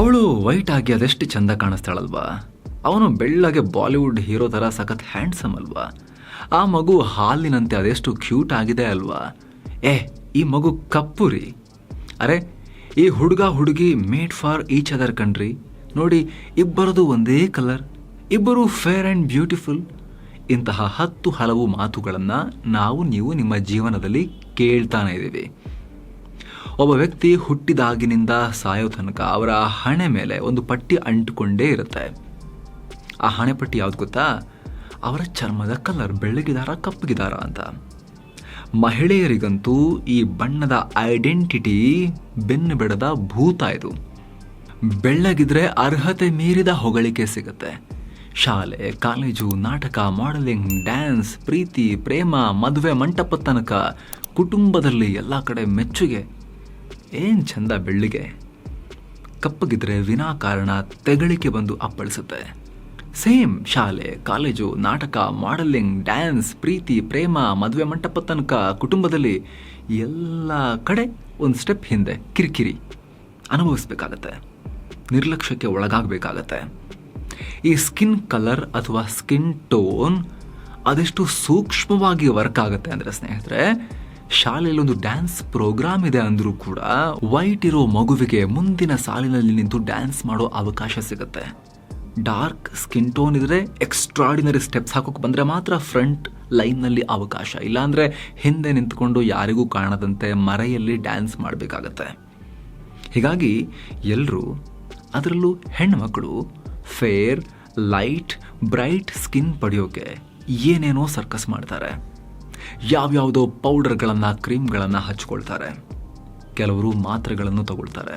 ಅವಳು ವೈಟ್ ಆಗಿ ಅದೆಷ್ಟು ಚಂದ ಕಾಣಿಸ್ತಾಳಲ್ವಾ, ಅವನು ಬೆಳ್ಳಗೆ ಬಾಲಿವುಡ್ ಹೀರೋ ಥರ ಸಖತ್ ಹ್ಯಾಂಡ್ಸಮ್ ಅಲ್ವಾ, ಆ ಮಗು ಹಾಲಿನಂತೆ ಅದೆಷ್ಟು ಕ್ಯೂಟ್ ಆಗಿದೆ ಅಲ್ವಾ. ಈ ಮಗು ಕಪ್ಪು ರೀ. ಅರೆ, ಈ ಹುಡುಗ ಹುಡುಗಿ ಮೇಡ್ ಫಾರ್ ಈಚ್ ಅದರ್ ಕಣ್ರಿ. ನೋಡಿ, ಇಬ್ಬರದು ಒಂದೇ ಕಲರ್, ಇಬ್ಬರು ಫೇರ್ ಆ್ಯಂಡ್ ಬ್ಯೂಟಿಫುಲ್. ಇಂತಹ 10 ಹಲವು ಮಾತುಗಳನ್ನು ನೀವು ನಿಮ್ಮ ಜೀವನದಲ್ಲಿ ಕೇಳ್ತಾನೆ ಇದ್ದೀವಿ. ಒಬ್ಬ ವ್ಯಕ್ತಿ ಹುಟ್ಟಿದಾಗಿನಿಂದ ಸಾಯೋ ತನಕ ಅವರ ಹಣೆ ಮೇಲೆ ಒಂದು ಪಟ್ಟಿ ಅಂಟಿಕೊಂಡೇ ಇರುತ್ತೆ. ಆ ಹಣೆ ಪಟ್ಟಿ ಯಾವ್ದು ಗೊತ್ತಾ? ಅವರ ಚರ್ಮದ ಕಲರ್, ಬೆಳ್ಳಗಿದಾರ ಕಪ್ಪಗಿದಾರ ಅಂತ. ಮಹಿಳೆಯರಿಗಂತೂ ಈ ಬಣ್ಣದ ಐಡೆಂಟಿಟಿ ಬೆನ್ನು ಬೆಡದ ಭೂತ. ಇದು ಬೆಳ್ಳಗಿದ್ರೆ ಅರ್ಹತೆ ಮೀರಿದ ಹೊಗಳಿಕೆ ಸಿಗುತ್ತೆ. ಶಾಲೆ, ಕಾಲೇಜು, ನಾಟಕ, ಮಾಡೆಲಿಂಗ್, ಡ್ಯಾನ್ಸ್, ಪ್ರೀತಿ, ಪ್ರೇಮ, ಮದುವೆ ಮಂಟಪ ತನಕ ಕುಟುಂಬದಲ್ಲಿ ಎಲ್ಲ ಕಡೆ ಮೆಚ್ಚುಗೆ. ಏನು ಚಂದ ಬೆಳ್ಳಿಗೆ. ಕಪ್ಪಗಿದ್ರೆ ವಿನಾಕಾರಣ ತೆಗಳಿಕೆ ಬಂದು ಅಪ್ಪಳಿಸುತ್ತೆ. ಸೇಮ್ ಶಾಲೆ, ಕಾಲೇಜು, ನಾಟಕ, ಮಾಡೆಲಿಂಗ್, ಡ್ಯಾನ್ಸ್, ಪ್ರೀತಿ, ಪ್ರೇಮ, ಮದುವೆ ಮಂಟಪ ತನಕ ಕುಟುಂಬದಲ್ಲಿ ಎಲ್ಲ ಕಡೆ ಒಂದು ಸ್ಟೆಪ್ ಹಿಂದೆ ಕಿರಿಕಿರಿ ಅನುಭವಿಸ್ಬೇಕಾಗತ್ತೆ, ನಿರ್ಲಕ್ಷ್ಯಕ್ಕೆ ಒಳಗಾಗಬೇಕಾಗತ್ತೆ. ಈ ಸ್ಕಿನ್ ಕಲರ್ ಅಥವಾ ಸ್ಕಿನ್ ಟೋನ್ ಅದೆಷ್ಟು ಸೂಕ್ಷ್ಮವಾಗಿ ವರ್ಕ್ ಆಗುತ್ತೆ ಅಂದರೆ ಸ್ನೇಹಿತರೆ, ಶಾಲೆಯಲ್ಲಿ ಒಂದು ಡ್ಯಾನ್ಸ್ ಪ್ರೋಗ್ರಾಮ್ ಇದೆ ಅಂದರೂ ಕೂಡ ವೈಟ್ ಇರೋ ಮಗುವಿಗೆ ಮುಂದಿನ ಸಾಲಿನಲ್ಲಿ ನಿಂತು ಡ್ಯಾನ್ಸ್ ಮಾಡೋ ಅವಕಾಶ ಸಿಗುತ್ತೆ. ಡಾರ್ಕ್ ಸ್ಕಿನ್ ಟೋನ್ ಇದ್ರೆ ಎಕ್ಸ್ಟ್ರಾಡಿನರಿ ಸ್ಟೆಪ್ಸ್ ಹಾಕೋಕೆ ಬಂದರೆ ಮಾತ್ರ ಫ್ರಂಟ್ ಲೈನ್ನಲ್ಲಿ ಅವಕಾಶ, ಇಲ್ಲಾಂದರೆ ಹಿಂದೆ ನಿಂತ್ಕೊಂಡು ಯಾರಿಗೂ ಕಾಣದಂತೆ ಮರೆಯಲ್ಲಿ ಡ್ಯಾನ್ಸ್ ಮಾಡಬೇಕಾಗತ್ತೆ. ಹೀಗಾಗಿ ಎಲ್ಲರೂ, ಅದರಲ್ಲೂ ಹೆಣ್ಮಕ್ಕಳು, ಫೇರ್, ಲೈಟ್, ಬ್ರೈಟ್ ಸ್ಕಿನ್ ಪಡೆಯೋಕೆ ಏನೇನೋ ಸರ್ಕಸ್ ಮಾಡ್ತಾರೆ. ಯಾವ್ಯಾವುದೋ ಪೌಡರ್ಗಳನ್ನು, ಕ್ರೀಮ್ಗಳನ್ನು ಹಚ್ಕೊಳ್ತಾರೆ. ಕೆಲವರು ಮಾತ್ರೆಗಳನ್ನು ತಗೊಳ್ತಾರೆ.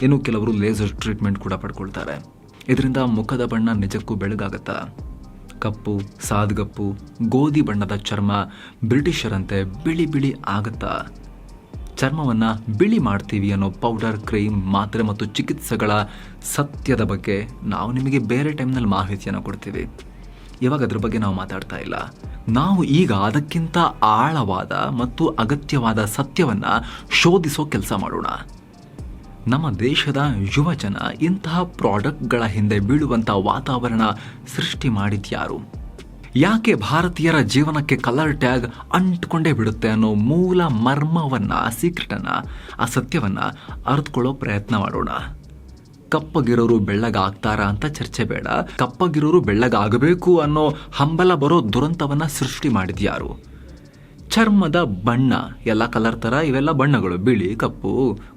ಇನ್ನು ಕೆಲವರು ಲೇಸರ್ ಟ್ರೀಟ್ಮೆಂಟ್ ಕೂಡ ಪಡ್ಕೊಳ್ತಾರೆ. ಇದರಿಂದ ಮುಖದ ಬಣ್ಣ ನಿಜಕ್ಕೂ ಬೆಳಗಾಗತ್ತಾ? ಕಪ್ಪು, ಸಾದ್ಗಪ್ಪು, ಗೋಧಿ ಬಣ್ಣದ ಚರ್ಮ ಬ್ರಿಟಿಷರಂತೆ ಬಿಳಿ ಬಿಳಿ ಆಗತ್ತಾ? ಚರ್ಮವನ್ನು ಬಿಳಿ ಮಾಡ್ತೀವಿ ಅನ್ನೋ ಪೌಡರ್, ಕ್ರೀಮ್, ಮಾತ್ರೆ ಮತ್ತು ಚಿಕಿತ್ಸೆಗಳ ಸತ್ಯದ ಬಗ್ಗೆ ನಾವು ನಿಮಗೆ ಬೇರೆ ಟೈಮ್ನಲ್ಲಿ ಮಾಹಿತಿಯನ್ನು ಕೊಡ್ತೀವಿ. ಇವಾಗ ಅದ್ರ ಬಗ್ಗೆ ನಾವು ಮಾತಾಡ್ತಾ ಇಲ್ಲ. ನಾವು ಈಗ ಅದಕ್ಕಿಂತ ಆಳವಾದ ಮತ್ತು ಅಗತ್ಯವಾದ ಸತ್ಯವನ್ನು ಶೋಧಿಸೋ ಕೆಲಸ ಮಾಡೋಣ. ನಮ್ಮ ದೇಶದ ಯುವಜನ ಇಂತಹ ಪ್ರಾಡಕ್ಟ್ಗಳ ಹಿಂದೆ ಬೀಳುವಂಥ ವಾತಾವರಣ ಸೃಷ್ಟಿ ಮಾಡಿದ್ಯಾರು? ಯಾಕೆ ಭಾರತೀಯರ ಜೀವನಕ್ಕೆ ಕಲರ್ ಟ್ಯಾಗ್ ಅಂಟ್ಕೊಂಡೇ ಬಿಡುತ್ತೆ ಅನ್ನೋ ಮೂಲ ಮರ್ಮವನ್ನು, ಸೀಕ್ರೆಟನ್ನು, ಆ ಸತ್ಯವನ್ನು ಅರಿತುಕೊಳ್ಳೋ ಪ್ರಯತ್ನ ಮಾಡೋಣ. ಕಪ್ಪಗಿರೋರು ಬೆಳ್ಳಗಾಗ್ತಾರ ಅಂತ ಚರ್ಚೆ ಬೇಡ. ಕಪ್ಪಗಿರೋರು ಬೆಳ್ಳಗಾಗಬೇಕು ಅನ್ನೋ ಹಂಬಲ ಬರೋ ದುರಂತವನ್ನು ಸೃಷ್ಟಿ ಮಾಡಿದ್ಯಾರು? ಚರ್ಮದ ಬಣ್ಣ ಎಲ್ಲ ಕಲರ್ ಥರ ಇವೆಲ್ಲ ಬಣ್ಣಗಳು, ಬಿಳಿ, ಕಪ್ಪು,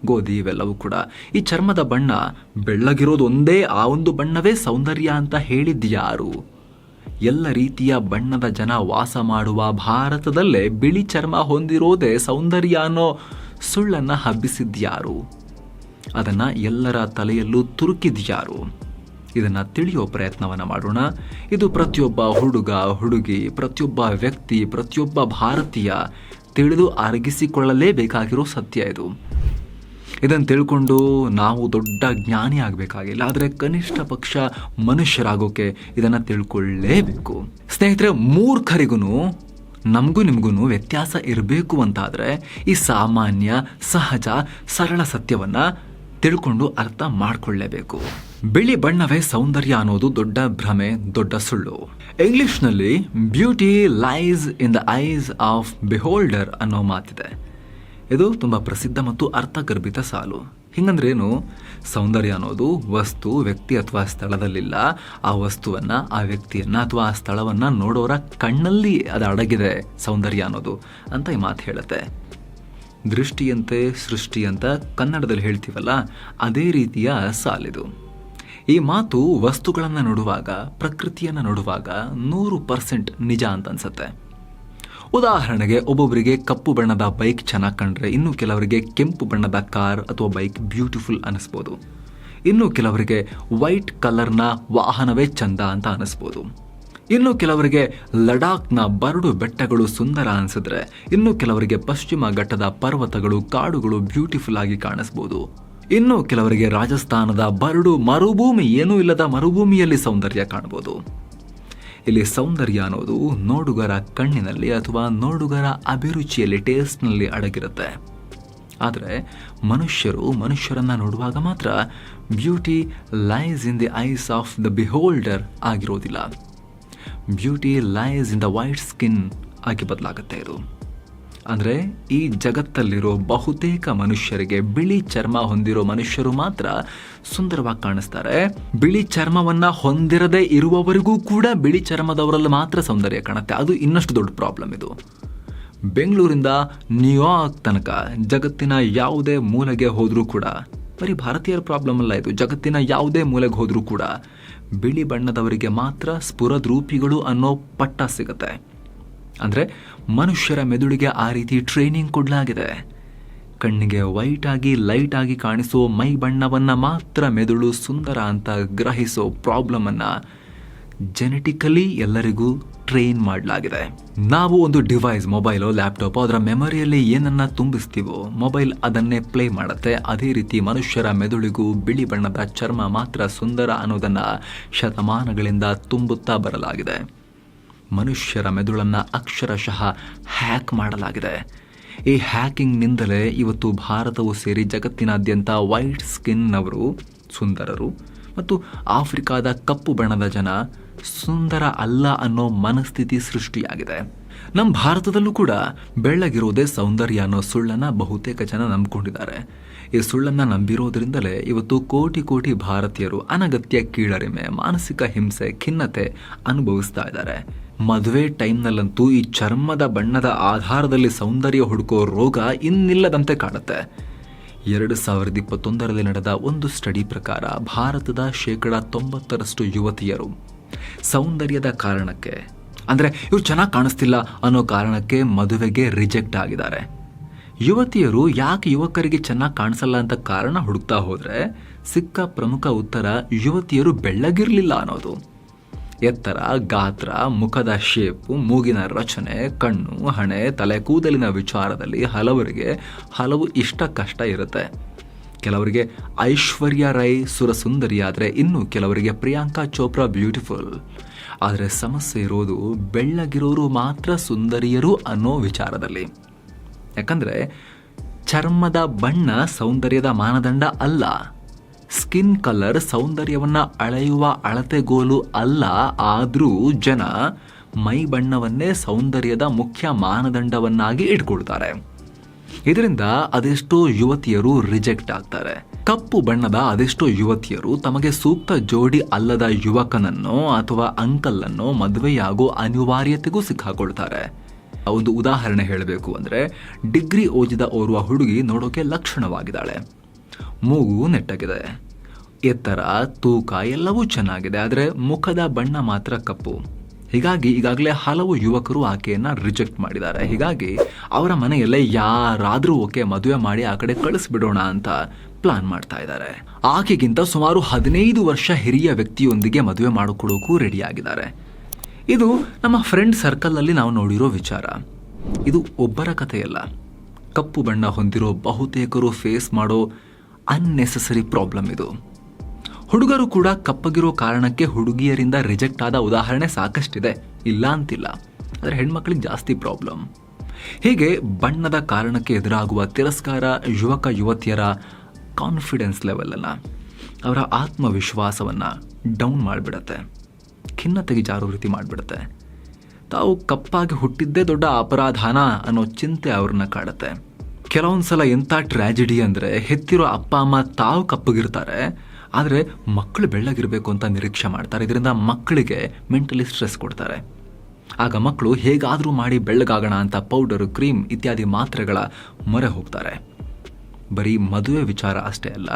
ಗೋಧಿ ಇವೆಲ್ಲವೂ ಕೂಡ. ಈ ಚರ್ಮದ ಬಣ್ಣ ಬೆಳ್ಳಗಿರೋದು ಒಂದೇ, ಆ ಒಂದು ಬಣ್ಣವೇ ಸೌಂದರ್ಯ ಅಂತ ಹೇಳಿದ್ಯಾರು? ಎಲ್ಲ ರೀತಿಯ ಬಣ್ಣದ ಜನ ವಾಸ ಮಾಡುವ ಭಾರತದಲ್ಲೇ ಬಿಳಿ ಚರ್ಮ ಹೊಂದಿರೋದೇ ಸೌಂದರ್ಯ ಅನ್ನೋ ಸುಳ್ಳನ್ನು ಹಬ್ಬಿಸಿದ್ಯಾರು? ಅದನ್ನು ಎಲ್ಲರ ತಲೆಯಲ್ಲೂ ತುರುಕಿದ್ಯಾರು? ಇದನ್ನು ತಿಳಿಯೋ ಪ್ರಯತ್ನವನ್ನು ಮಾಡೋಣ. ಇದು ಪ್ರತಿಯೊಬ್ಬ ಹುಡುಗ, ಹುಡುಗಿ, ಪ್ರತಿಯೊಬ್ಬ ವ್ಯಕ್ತಿ, ಪ್ರತಿಯೊಬ್ಬ ಭಾರತೀಯ ತಿಳಿದು ಅರಗಿಸಿಕೊಳ್ಳಲೇಬೇಕಾಗಿರೋ ಸತ್ಯ ಇದು. ಇದನ್ನು ತಿಳ್ಕೊಂಡು ನಾವು ದೊಡ್ಡ ಜ್ಞಾನಿ ಆಗಬೇಕಾಗಿಲ್ಲ, ಆದರೆ ಕನಿಷ್ಠ ಪಕ್ಷ ಮನುಷ್ಯರಾಗೋಕೆ ಇದನ್ನು ತಿಳ್ಕೊಳ್ಳೇಬೇಕು. ಸ್ನೇಹಿತರೆ, ಮೂರ್ಖರಿಗೂ ನಮಗೂ ನಿಮಗೂ ವ್ಯತ್ಯಾಸ ಇರಬೇಕು ಅಂತಾದರೆ ಈ ಸಾಮಾನ್ಯ, ಸಹಜ, ಸರಳ ಸತ್ಯವನ್ನು ತಿಳ್ಕೊಂಡು ಅರ್ಥ ಮಾಡಿಕೊಳ್ಳೇಬೇಕು. ಬಿಳಿ ಬಣ್ಣವೇ ಸೌಂದರ್ಯ ಅನ್ನೋದು ದೊಡ್ಡ ಭ್ರಮೆ, ದೊಡ್ಡ ಸುಳ್ಳು. ಇಂಗ್ಲಿಷ್ನಲ್ಲಿ beauty lies in the eyes of beholder ಅನ್ನೋ ಮಾತಿದೆ. ಇದು ತುಂಬ ಪ್ರಸಿದ್ಧ ಮತ್ತು ಅರ್ಥಗರ್ಭಿತ ಸಾಲು. ಹಿಂಗಂದ್ರೇನು? ಸೌಂದರ್ಯ ಅನ್ನೋದು ವಸ್ತು, ವ್ಯಕ್ತಿ ಅಥವಾ ಸ್ಥಳದಲ್ಲಿಲ್ಲ. ಆ ವಸ್ತುವನ್ನು, ಆ ವ್ಯಕ್ತಿಯನ್ನು ಅಥವಾ ಆ ಸ್ಥಳವನ್ನು ನೋಡೋರ ಕಣ್ಣಲ್ಲಿ ಅದು ಅಡಗಿದೆ ಸೌಂದರ್ಯ ಅನ್ನೋದು ಅಂತ ಈ ಮಾತು ಹೇಳುತ್ತೆ. ದೃಷ್ಟಿಯಂತೆ ಸೃಷ್ಟಿ ಅಂತ ಕನ್ನಡದಲ್ಲಿ ಹೇಳ್ತೀವಲ್ಲ, ಅದೇ ರೀತಿಯ ಸಾಲಿದು. ಈ ಮಾತು ವಸ್ತುಗಳನ್ನು ನೋಡುವಾಗ, ಪ್ರಕೃತಿಯನ್ನು ನೋಡುವಾಗ 100% ನಿಜ ಅಂತ ಅನ್ಸುತ್ತೆ. ಉದಾಹರಣೆಗೆ, ಒಬ್ಬೊಬ್ಬರಿಗೆ ಕಪ್ಪು ಬಣ್ಣದ ಬೈಕ್ ಚೆನ್ನಾಗಿ ಕಂಡ್ರೆ, ಇನ್ನು ಕೆಲವರಿಗೆ ಕೆಂಪು ಬಣ್ಣದ ಕಾರ್ ಅಥವಾ ಬೈಕ್ ಬ್ಯೂಟಿಫುಲ್ ಅನಿಸ್ಬೋದು. ಇನ್ನು ಕೆಲವರಿಗೆ ವೈಟ್ ಕಲರ್ನ ವಾಹನವೇ ಚಂದ ಅಂತ ಅನಿಸ್ಬೋದು. ಇನ್ನು ಕೆಲವರಿಗೆ ಲಡಾಖ್ನ ಬರಡು ಬೆಟ್ಟಗಳು ಸುಂದರ ಅನಿಸಿದ್ರೆ, ಇನ್ನು ಕೆಲವರಿಗೆ ಪಶ್ಚಿಮ ಘಟ್ಟದ ಪರ್ವತಗಳು, ಕಾಡುಗಳು ಬ್ಯೂಟಿಫುಲ್ ಆಗಿ ಕಾಣಿಸ್ಬೋದು. ಇನ್ನು ಕೆಲವರಿಗೆ ರಾಜಸ್ಥಾನದ ಬರಡು ಮರುಭೂಮಿ, ಏನೂ ಇಲ್ಲದ ಮರುಭೂಮಿಯಲ್ಲಿ ಸೌಂದರ್ಯ ಕಾಣಬಹುದು. ಇಲ್ಲಿ ಸೌಂದರ್ಯ ಅನ್ನೋದು ನೋಡುಗರ ಕಣ್ಣಿನಲ್ಲಿ ಅಥವಾ ನೋಡುಗರ ಅಭಿರುಚಿಯಲ್ಲಿ, ಟೇಸ್ಟ್ನಲ್ಲಿ ಅಡಗಿರುತ್ತೆ. ಆದರೆ ಮನುಷ್ಯರನ್ನು ನೋಡುವಾಗ ಮಾತ್ರ beauty lies in the eyes of the beholder ಆಗಿರೋದಿಲ್ಲ. Beauty lies in the white skin ಆಗಿ ಬದಲಾಗುತ್ತೆ ಇದು. ಅಂದರೆ ಈ ಜಗತ್ತಲ್ಲಿರೋ ಬಹುತೇಕ ಮನುಷ್ಯರಿಗೆ ಬಿಳಿ ಚರ್ಮ ಹೊಂದಿರೋ ಮನುಷ್ಯರು ಮಾತ್ರ ಸುಂದರವಾಗಿ ಕಾಣಿಸ್ತಾರೆ. ಬಿಳಿ ಚರ್ಮವನ್ನು ಹೊಂದಿರದೇ ಇರುವವರಿಗೂ ಕೂಡ ಬಿಳಿ ಚರ್ಮದವರಲ್ಲಿ ಮಾತ್ರ ಸೌಂದರ್ಯ ಕಾಣುತ್ತೆ. ಅದು ಇನ್ನಷ್ಟು ದೊಡ್ಡ ಪ್ರಾಬ್ಲಮ್ ಇದು. ಬೆಂಗಳೂರಿಂದ ನ್ಯೂಯಾರ್ಕ್ ತನಕ ಜಗತ್ತಿನ ಯಾವುದೇ ಮೂಲೆಗೆ ಹೋದರೂ ಕೂಡ, ಬರೀ ಭಾರತೀಯರ ಪ್ರಾಬ್ಲಮ್ ಅಲ್ಲ ಇದು, ಜಗತ್ತಿನ ಯಾವುದೇ ಮೂಲೆಗೆ ಹೋದರೂ ಕೂಡ ಬಿಳಿ ಬಣ್ಣದವರಿಗೆ ಮಾತ್ರ ಸ್ಫುರದ್ರೂಪಿಗಳು ಅನ್ನೋ ಪಟ್ಟ ಸಿಗುತ್ತೆ. ಅಂದರೆ ಮನುಷ್ಯರ ಮೆದುಳಿಗೆ ಆ ರೀತಿ ಟ್ರೈನಿಂಗ್ ಕೊಡಲಾಗಿದೆ. ಕಣ್ಣಿಗೆ ವೈಟ್ ಆಗಿ ಲೈಟ್ ಆಗಿ ಕಾಣಿಸೋ ಮೈ ಬಣ್ಣವನ್ನು ಮಾತ್ರ ಮೆದುಳು ಸುಂದರ ಅಂತ ಗ್ರಹಿಸೋ ಪ್ರಾಬ್ಲಮನ್ನು ಜೆನೆಟಿಕಲಿ ಎಲ್ಲರಿಗೂ ಟ್ರೈನ್ ಮಾಡಲಾಗಿದೆ. ನಾವು ಒಂದು ಡಿವೈಸ್, ಮೊಬೈಲು, ಲ್ಯಾಪ್ಟಾಪ್, ಅದರ ಮೆಮೊರಿಯಲ್ಲಿ ಏನನ್ನ ತುಂಬಿಸ್ತೀವೋ ಮೊಬೈಲ್ ಅದನ್ನೇ ಪ್ಲೇ ಮಾಡುತ್ತೆ. ಅದೇ ರೀತಿ ಮನುಷ್ಯರ ಮೆದುಳಿಗೂ ಬಿಳಿ ಬಣ್ಣದ ಚರ್ಮ ಮಾತ್ರ ಸುಂದರ ಅನ್ನೋದನ್ನು ಶತಮಾನಗಳಿಂದ ತುಂಬುತ್ತಾ ಬರಲಾಗಿದೆ. ಮನುಷ್ಯರ ಮೆದುಳನ್ನು ಅಕ್ಷರಶಃ ಹ್ಯಾಕ್ ಮಾಡಲಾಗಿದೆ. ಈ ಹ್ಯಾಕಿಂಗ್ನಿಂದಲೇ ಇವತ್ತು ಭಾರತವು ಸೇರಿ ಜಗತ್ತಿನಾದ್ಯಂತ ವೈಟ್ ಸ್ಕಿನ್ನವರು ಸುಂದರರು ಮತ್ತು ಆಫ್ರಿಕಾದ ಕಪ್ಪು ಬಣ್ಣದ ಜನ ಸುಂದರ ಅಲ್ಲ ಅನ್ನೋ ಮನಸ್ಥಿತಿ ಸೃಷ್ಟಿಯಾಗಿದೆ. ನಮ್ಮ ಭಾರತದಲ್ಲೂ ಕೂಡ ಬೆಳ್ಳಗಿರೋದೇ ಸೌಂದರ್ಯ ಅನ್ನೋ ಸುಳ್ಳನ್ನು ಬಹುತೇಕ ಜನ ನಂಬಿಕೊಂಡಿದ್ದಾರೆ. ಈ ಸುಳ್ಳನ್ನು ನಂಬಿರೋದ್ರಿಂದಲೇ ಇವತ್ತು ಕೋಟಿ ಕೋಟಿ ಭಾರತೀಯರು ಅನಗತ್ಯ ಕೀಳರಿಮೆ, ಮಾನಸಿಕ ಹಿಂಸೆ, ಖಿನ್ನತೆ ಅನುಭವಿಸ್ತಾ ಇದ್ದಾರೆ. ಮದುವೆ ಟೈಮ್ನಲ್ಲಂತೂ ಈ ಚರ್ಮದ ಬಣ್ಣದ ಆಧಾರದಲ್ಲಿ ಸೌಂದರ್ಯ ಹುಡುಕೋ ರೋಗ ಇನ್ನಿಲ್ಲದಂತೆ ಕಾಡುತ್ತೆ. 2021ರಲ್ಲಿ ನಡೆದ ಒಂದು ಸ್ಟಡಿ ಪ್ರಕಾರ ಭಾರತದ 90% ಯುವತಿಯರು ಸೌಂದರ್ಯದ ಕಾರಣಕ್ಕೆ, ಅಂದರೆ ಇವ್ರು ಚೆನ್ನಾಗಿ ಕಾಣಿಸ್ತಿಲ್ಲ ಅನ್ನೋ ಕಾರಣಕ್ಕೆ ಮದುವೆಗೆ ರಿಜೆಕ್ಟ್ ಆಗಿದ್ದಾರೆ. ಯುವತಿಯರು ಯಾಕೆ ಯುವಕರಿಗೆ ಚೆನ್ನಾಗಿ ಕಾಣಿಸಲ್ಲ ಅಂತ ಕಾರಣ ಹುಡುಕ್ತಾ ಹೋದರೆ ಸಿಕ್ಕ ಪ್ರಮುಖ ಉತ್ತರ ಯುವತಿಯರು ಬೆಳ್ಳಗಿರಲಿಲ್ಲ ಅನ್ನೋದು. ಎತ್ತರ, ಗಾತ್ರ, ಮುಖದ ಶೇಪು, ಮೂಗಿನ ರಚನೆ, ಕಣ್ಣು, ಹಣೆ, ತಲೆ ಕೂದಲಿನ ವಿಚಾರದಲ್ಲಿ ಹಲವರಿಗೆ ಹಲವು ಇಷ್ಟ ಕಷ್ಟ ಇರುತ್ತೆ. ಕೆಲವರಿಗೆ ಐಶ್ವರ್ಯ ರೈ ಸುರಸುಂದರಿ ಆದರೆ ಇನ್ನು ಕೆಲವರಿಗೆ ಪ್ರಿಯಾಂಕಾ ಚೋಪ್ರಾ ಬ್ಯೂಟಿಫುಲ್. ಆದರೆ ಸಮಸ್ಯೆ ಇರೋದು ಬೆಳ್ಳಗಿರೋರು ಮಾತ್ರ ಸುಂದರಿಯರು ಅನ್ನೋ ವಿಚಾರದಲ್ಲಿ. ಯಾಕಂದರೆ ಚರ್ಮದ ಬಣ್ಣ ಸೌಂದರ್ಯದ ಮಾನದಂಡ ಅಲ್ಲ. ಸ್ಕಿನ್ ಕಲರ್ ಸೌಂದರ್ಯವನ್ನು ಅಳೆಯುವ ಅಳತೆಗೋಲು ಅಲ್ಲ. ಆದರೂ ಜನ ಮೈ ಬಣ್ಣವನ್ನೇ ಸೌಂದರ್ಯದ ಮುಖ್ಯ ಮಾನದಂಡವನ್ನಾಗಿ ಇಟ್ಕೊಳ್ತಾರೆ. ಇದರಿಂದ ಅದೆಷ್ಟೋ ಯುವತಿಯರು ರಿಜೆಕ್ಟ್ ಆಗ್ತಾರೆ. ಕಪ್ಪು ಬಣ್ಣದ ಅದೆಷ್ಟೋ ಯುವತಿಯರು ತಮಗೆ ಸೂಕ್ತ ಜೋಡಿ ಅಲ್ಲದ ಯುವಕನನ್ನೋ ಅಥವಾ ಅಂಕಲನ್ನೋ ಮದುವೆಯಾಗೋ ಅನಿವಾರ್ಯತೆಗೂ ಸಿಕ್ಕಾಕೊಳ್ತಾರೆ. ಒಂದು ಉದಾಹರಣೆ ಹೇಳಬೇಕು ಅಂದರೆ, ಡಿಗ್ರಿ ಓದಿದ ಓರ್ವ ಹುಡುಗಿ ನೋಡೋಕೆ ಲಕ್ಷಣವಾಗಿದ್ದಾಳೆ. ಮೂಗು ನೆಟ್ಟಗಿದೆ, ಎತ್ತರ, ತೂಕ ಎಲ್ಲವೂ ಚೆನ್ನಾಗಿದೆ. ಆದರೆ ಮುಖದ ಬಣ್ಣ ಮಾತ್ರ ಕಪ್ಪು. ಹೀಗಾಗಿ ಈಗಾಗಲೇ ಹಲವು ಯುವಕರು ಆಕೆಯನ್ನು ರಿಜೆಕ್ಟ್ ಮಾಡಿದ್ದಾರೆ. ಹೀಗಾಗಿ ಅವರ ಮನೆಯಲ್ಲೇ ಯಾರಾದರೂ ಓಕೆ ಮದುವೆ ಮಾಡಿ ಆ ಕಡೆ ಕಳಿಸ್ಬಿಡೋಣ ಅಂತ ಪ್ಲಾನ್ ಮಾಡ್ತಾ ಇದ್ದಾರೆ. ಆಕೆಗಿಂತ ಸುಮಾರು 15 ವರ್ಷ ಹಿರಿಯ ವ್ಯಕ್ತಿಯೊಂದಿಗೆ ಮದುವೆ ಮಾಡಿಕೊಡೋಕ್ಕೂ ರೆಡಿಯಾಗಿದ್ದಾರೆ. ಇದು ನಮ್ಮ ಫ್ರೆಂಡ್ ಸರ್ಕಲ್ನಲ್ಲಿ ನಾವು ನೋಡಿರೋ ವಿಚಾರ. ಇದು ಒಬ್ಬರ ಕಥೆಯಲ್ಲ. ಕಪ್ಪು ಬಣ್ಣ ಹೊಂದಿರೋ ಬಹುತೇಕರು ಫೇಸ್ ಮಾಡೋ ಅನ್ನೆಸೆಸರಿ ಪ್ರಾಬ್ಲಮ್ ಇದು. ಹುಡುಗರು ಕೂಡ ಕಪ್ಪಗಿರೋ ಕಾರಣಕ್ಕೆ ಹುಡುಗಿಯರಿಂದ ರಿಜೆಕ್ಟ್ ಆದ ಉದಾಹರಣೆ ಸಾಕಷ್ಟಿದೆ, ಇಲ್ಲ ಅಂತಿಲ್ಲ. ಆದರೆ ಹೆಣ್ಮಕ್ಳಿಗೆ ಜಾಸ್ತಿ ಪ್ರಾಬ್ಲಮ್. ಹೀಗೆ ಬಣ್ಣದ ಕಾರಣಕ್ಕೆ ಎದುರಾಗುವ ತಿರಸ್ಕಾರ ಯುವಕ ಯುವತಿಯರ ಕಾನ್ಫಿಡೆನ್ಸ್ ಲೆವೆಲನ್ನು, ಅವರ ಆತ್ಮವಿಶ್ವಾಸವನ್ನು ಡೌನ್ ಮಾಡಿಬಿಡತ್ತೆ, ಖಿನ್ನತೆಗೆ ಜಾರೋ ರೀತಿ ಮಾಡಿಬಿಡುತ್ತೆ. ತಾವು ಕಪ್ಪಾಗಿ ಹುಟ್ಟಿದ್ದೇ ದೊಡ್ಡ ಅಪರಾಧನ ಅನ್ನೋ ಚಿಂತೆ ಅವ್ರನ್ನ ಕಾಡುತ್ತೆ. ಕೆಲವೊಂದು ಸಲ ಎಂಥ ಟ್ರ್ಯಾಜಿಡಿ ಅಂದರೆ, ಹೆತ್ತಿರೋ ಅಪ್ಪ ಅಮ್ಮ ತಾವು ಕಪ್ಪಗಿರ್ತಾರೆ, ಆದರೆ ಮಕ್ಕಳು ಬೆಳ್ಳಗಿರಬೇಕು ಅಂತ ನಿರೀಕ್ಷೆ ಮಾಡ್ತಾರೆ. ಇದರಿಂದ ಮಕ್ಕಳಿಗೆ ಮೆಂಟಲಿ ಸ್ಟ್ರೆಸ್ ಕೊಡ್ತಾರೆ. ಆಗ ಮಕ್ಕಳು ಹೇಗಾದರೂ ಮಾಡಿ ಬೆಳ್ಳಗಾಗೋಣ ಅಂತ ಪೌಡರು, ಕ್ರೀಮ್ ಇತ್ಯಾದಿ ಮಾತ್ರೆಗಳ ಮೊರೆ ಹೋಗ್ತಾರೆ. ಬರೀ ಮದುವೆ ವಿಚಾರ ಅಷ್ಟೇ ಅಲ್ಲ,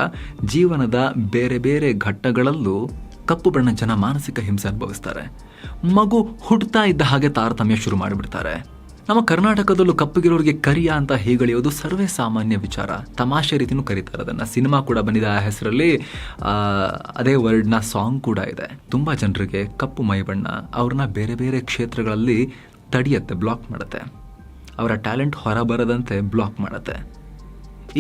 ಜೀವನದ ಬೇರೆ ಬೇರೆ ಘಟ್ಟಗಳಲ್ಲೂ ಕಪ್ಪು ಬಣ್ಣ ಜನ ಮಾನಸಿಕ ಹಿಂಸೆ ಅನುಭವಿಸ್ತಾರೆ. ಮಗು ಹುಟ್ಟುತ್ತಾ ಇದ್ದ ಹಾಗೆ ತಾರತಮ್ಯ ಶುರು ಮಾಡಿಬಿಡ್ತಾರೆ. ನಮ್ಮ ಕರ್ನಾಟಕದಲ್ಲೂ ಕಪ್ಪಗಿರೋರಿಗೆ ಕರಿಯ ಅಂತ ಹೀಗಳೆಯೋದು ಸರ್ವೇ ಸಾಮಾನ್ಯ ವಿಚಾರ. ತಮಾಷೆ ರೀತಿನೂ ಕರೀತಾರೆ ಅದನ್ನು. ಸಿನಿಮಾ ಕೂಡ ಬಂದಿದೆ ಆ ಹೆಸರಲ್ಲಿ, ಅದೇ ವರ್ಡ್ನ ಸಾಂಗ್ ಕೂಡ ಇದೆ. ತುಂಬ ಜನರಿಗೆ ಕಪ್ಪು ಮೈ ಬಣ್ಣ ಅವ್ರನ್ನ ಬೇರೆ ಬೇರೆ ಕ್ಷೇತ್ರಗಳಲ್ಲಿ ತಡೆಯುತ್ತೆ, ಬ್ಲಾಕ್ ಮಾಡುತ್ತೆ. ಅವರ ಟ್ಯಾಲೆಂಟ್ ಹೊರಬರದಂತೆ ಬ್ಲಾಕ್ ಮಾಡುತ್ತೆ.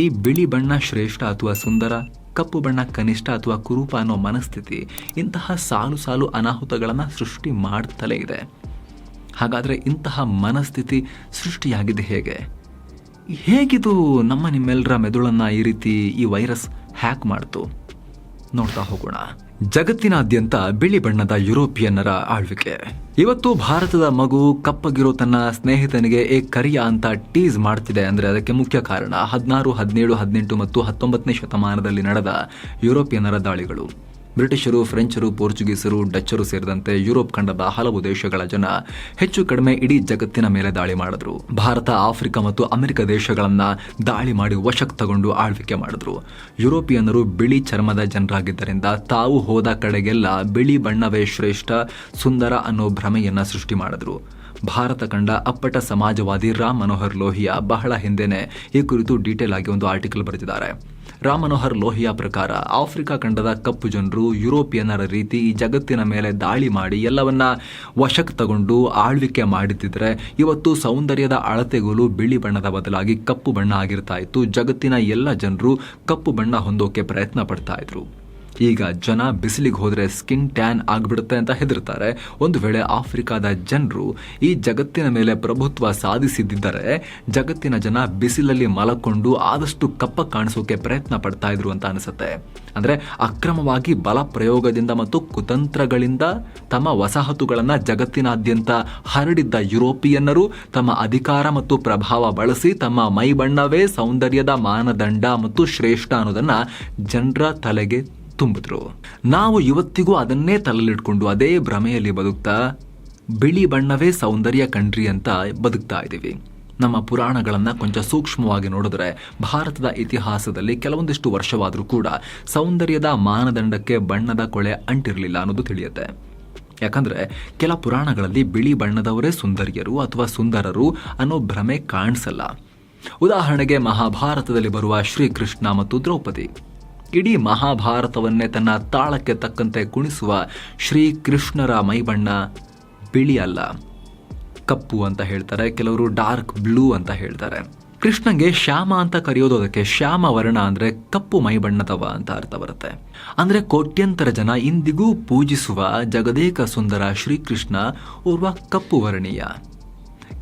ಈ ಬಿಳಿ ಬಣ್ಣ ಶ್ರೇಷ್ಠ ಅಥವಾ ಸುಂದರ, ಕಪ್ಪು ಬಣ್ಣ ಕನಿಷ್ಠ ಅಥವಾ ಕುರೂಪ ಅನ್ನೋ ಮನಸ್ಥಿತಿ ಇಂತಹ ಸಾಲು ಸಾಲು ಅನಾಹುತಗಳನ್ನು ಸೃಷ್ಟಿ ಮಾಡ್ತಲೇ ಇದೆ. ಹಾಗಾದರೆ ಇಂತಹ ಮನಸ್ಥಿತಿ ಸೃಷ್ಟಿಯಾಗಿದೆ ಹೇಗೆ? ಹೇಗಿದು ನಿಮ್ಮೆಲ್ಲರ ಮೆದುಳನ್ನ ಈ ರೀತಿ ಈ ವೈರಸ್ ಹ್ಯಾಕ್ ಮಾಡ್ತು? ನೋಡ್ತಾ ಹೋಗೋಣ. ಜಗತ್ತಿನಾದ್ಯಂತ ಬಿಳಿ ಬಣ್ಣದ ಯುರೋಪಿಯನ್ನರ ಆಳ್ವಿಕೆ. ಇವತ್ತು ಭಾರತದ ಮಗು ಕಪ್ಪಗಿರೋ ತನ್ನ ಸ್ನೇಹಿತನಿಗೆ ಕರಿಯ ಅಂತ ಟೀಸ್ ಮಾಡ್ತಿದೆ ಅಂದ್ರೆ ಅದಕ್ಕೆ ಮುಖ್ಯ ಕಾರಣ 16, 17, 18 ಮತ್ತು 19ನೇ ಶತಮಾನದಲ್ಲಿ ನಡೆದ ಯುರೋಪಿಯನ್ನರ ದಾಳಿಗಳು. ಬ್ರಿಟಿಷರು, ಫ್ರೆಂಚರು, ಪೋರ್ಚುಗೀಸರು, ಡಚ್ಚರು ಸೇರಿದಂತೆ ಯುರೋಪ್ ಖಂಡದ ಹಲವು ದೇಶಗಳ ಜನ ಹೆಚ್ಚು ಕಡಿಮೆ ಇಡೀ ಜಗತ್ತಿನ ಮೇಲೆ ದಾಳಿ ಮಾಡಿದ್ರು. ಭಾರತ, ಆಫ್ರಿಕಾ ಮತ್ತು ಅಮೆರಿಕ ದೇಶಗಳನ್ನ ದಾಳಿ ಮಾಡಿ ವಶಕ್ಕೆ ತಗೊಂಡು ಆಳ್ವಿಕೆ ಮಾಡಿದ್ರು. ಯುರೋಪಿಯನ್ನರು ಬಿಳಿ ಚರ್ಮದ ಜನರಾಗಿದ್ದರಿಂದ ತಾವು ಹೋದ ಕಡೆಗೆಲ್ಲ ಬಿಳಿ ಬಣ್ಣವೇ ಶ್ರೇಷ್ಠ, ಸುಂದರ ಅನ್ನೋ ಭ್ರಮೆಯನ್ನ ಸೃಷ್ಟಿ ಮಾಡಿದ್ರು. ಭಾರತ ಕಂಡ ಅಪ್ಪಟ ಸಮಾಜವಾದಿ ರಾಮ್ ಮನೋಹರ್ ಲೋಹಿಯಾ ಬಹಳ ಹಿಂದೆನೆ ಈ ಕುರಿತು ಡೀಟೇಲ್ ಆಗಿ ಒಂದು ಆರ್ಟಿಕಲ್ ಬರೆದಿದ್ದಾರೆ. ರಾಮ್ ಮನೋಹರ್ ಲೋಹಿಯಾ ಪ್ರಕಾರ ಆಫ್ರಿಕಾ ಖಂಡದ ಕಪ್ಪು ಜನರು ಯುರೋಪಿಯನ್ನರ ರೀತಿ ಈ ಜಗತ್ತಿನ ಮೇಲೆ ದಾಳಿ ಮಾಡಿ ಎಲ್ಲವನ್ನ ವಶಕ್ಕೆ ತಗೊಂಡು ಆಳ್ವಿಕೆ ಮಾಡುತ್ತಿದ್ರೆ ಇವತ್ತು ಸೌಂದರ್ಯದ ಅಳತೆಗೋಲು ಬಿಳಿ ಬಣ್ಣದ ಬದಲಾಗಿ ಕಪ್ಪು ಬಣ್ಣ ಆಗಿರ್ತಾ ಇತ್ತು. ಜಗತ್ತಿನ ಎಲ್ಲ ಜನರು ಕಪ್ಪು ಬಣ್ಣ ಹೊಂದೋಕೆ ಪ್ರಯತ್ನ ಪಡ್ತಾ ಇದ್ರು. ಈಗ ಜನ ಬಿಸಿಲಿಗೆ ಹೋದ್ರೆ ಸ್ಕಿನ್ ಟ್ಯಾನ್ ಆಗ್ಬಿಡುತ್ತೆ ಅಂತ ಹೆದರ್ತಾರೆ. ಒಂದು ವೇಳೆ ಆಫ್ರಿಕಾದ ಜನರು ಈ ಜಗತ್ತಿನ ಮೇಲೆ ಪ್ರಭುತ್ವ ಸಾಧಿಸಿದ್ದರೆ ಜಗತ್ತಿನ ಜನ ಬಿಸಿಲಲ್ಲಿ ಮಲಕೊಂಡು ಆದಷ್ಟು ಕಪ್ಪ ಕಾಣಿಸೋಕೆ ಪ್ರಯತ್ನ ಪಡ್ತಾ ಇದ್ರು ಅಂತ ಅನಿಸುತ್ತೆ. ಅಂದ್ರೆ ಅಕ್ರಮವಾಗಿ ಬಲ ಪ್ರಯೋಗದಿಂದ ಮತ್ತು ಕುತಂತ್ರಗಳಿಂದ ತಮ್ಮ ವಸಾಹತುಗಳನ್ನ ಜಗತ್ತಿನಾದ್ಯಂತ ಹರಡಿದ್ದ ಯುರೋಪಿಯನ್ನರು ತಮ್ಮ ಅಧಿಕಾರ ಮತ್ತು ಪ್ರಭಾವ ಬಳಸಿ ತಮ್ಮ ಮೈ ಬಣ್ಣವೇ ಸೌಂದರ್ಯದ ಮಾನದಂಡ ಮತ್ತು ಶ್ರೇಷ್ಠ ಅನ್ನೋದನ್ನ ಜನರ ತಲೆಗೆ ತುಂಬಿದ್ರು. ನಾವು ಇವತ್ತಿಗೂ ಅದನ್ನೇ ತಲೆಲಿಟ್ಕೊಂಡು ಅದೇ ಭ್ರಮೆಯಲ್ಲಿ ಬದುಕ್ತಾ ಬಿಳಿ ಬಣ್ಣವೇ ಸೌಂದರ್ಯ ಕಂಡ್ರಿ ಅಂತ ಬದುಕ್ತಾ ಇದ್ದೀವಿ. ನಮ್ಮ ಪುರಾಣಗಳನ್ನ ಕೊಂಚ ಸೂಕ್ಷ್ಮವಾಗಿ ನೋಡಿದ್ರೆ ಭಾರತದ ಇತಿಹಾಸದಲ್ಲಿ ಕೆಲವೊಂದಿಷ್ಟು ವರ್ಷವಾದರೂ ಕೂಡ ಸೌಂದರ್ಯದ ಮಾನದಂಡಕ್ಕೆ ಬಣ್ಣದ ಕೊಳೆ ಅಂಟಿರಲಿಲ್ಲ ಅನ್ನೋದು ತಿಳಿಯುತ್ತೆ. ಯಾಕಂದ್ರೆ ಕೆಲ ಪುರಾಣಗಳಲ್ಲಿ ಬಿಳಿ ಬಣ್ಣದವರೇ ಸುಂದರಿಯರು ಅಥವಾ ಸುಂದರರು ಅನ್ನೋ ಭ್ರಮೆ ಕಾಣಿಸಲ್ಲ. ಉದಾಹರಣೆಗೆ ಮಹಾಭಾರತದಲ್ಲಿ ಬರುವ ಶ್ರೀಕೃಷ್ಣ ಮತ್ತು ದ್ರೌಪದಿ. ಇಡೀ ಮಹಾಭಾರತವನ್ನೇ ತನ್ನ ತಾಳಕ್ಕೆ ತಕ್ಕಂತೆ ಕುಣಿಸುವ ಶ್ರೀಕೃಷ್ಣರ ಮೈಬಣ್ಣ ಬಿಳಿ ಅಲ್ಲ, ಕಪ್ಪು ಅಂತ ಹೇಳ್ತಾರೆ. ಕೆಲವರು ಡಾರ್ಕ್ ಬ್ಲೂ ಅಂತ ಹೇಳ್ತಾರೆ. ಕೃಷ್ಣಂಗೆ ಶ್ಯಾಮ ಅಂತ ಕರೆಯೋದು ಅದಕ್ಕೆ. ಶ್ಯಾಮ ವರ್ಣ ಅಂದ್ರೆ ಕಪ್ಪು ಮೈಬಣ್ಣದವ ಅಂತ ಅರ್ಥ ಬರುತ್ತೆ. ಅಂದ್ರೆ ಕೋಟ್ಯಂತರ ಜನ ಇಂದಿಗೂ ಪೂಜಿಸುವ ಜಗದೇಕ ಸುಂದರ ಶ್ರೀಕೃಷ್ಣ ಓರ್ವ ಕಪ್ಪು ವರ್ಣೀಯ.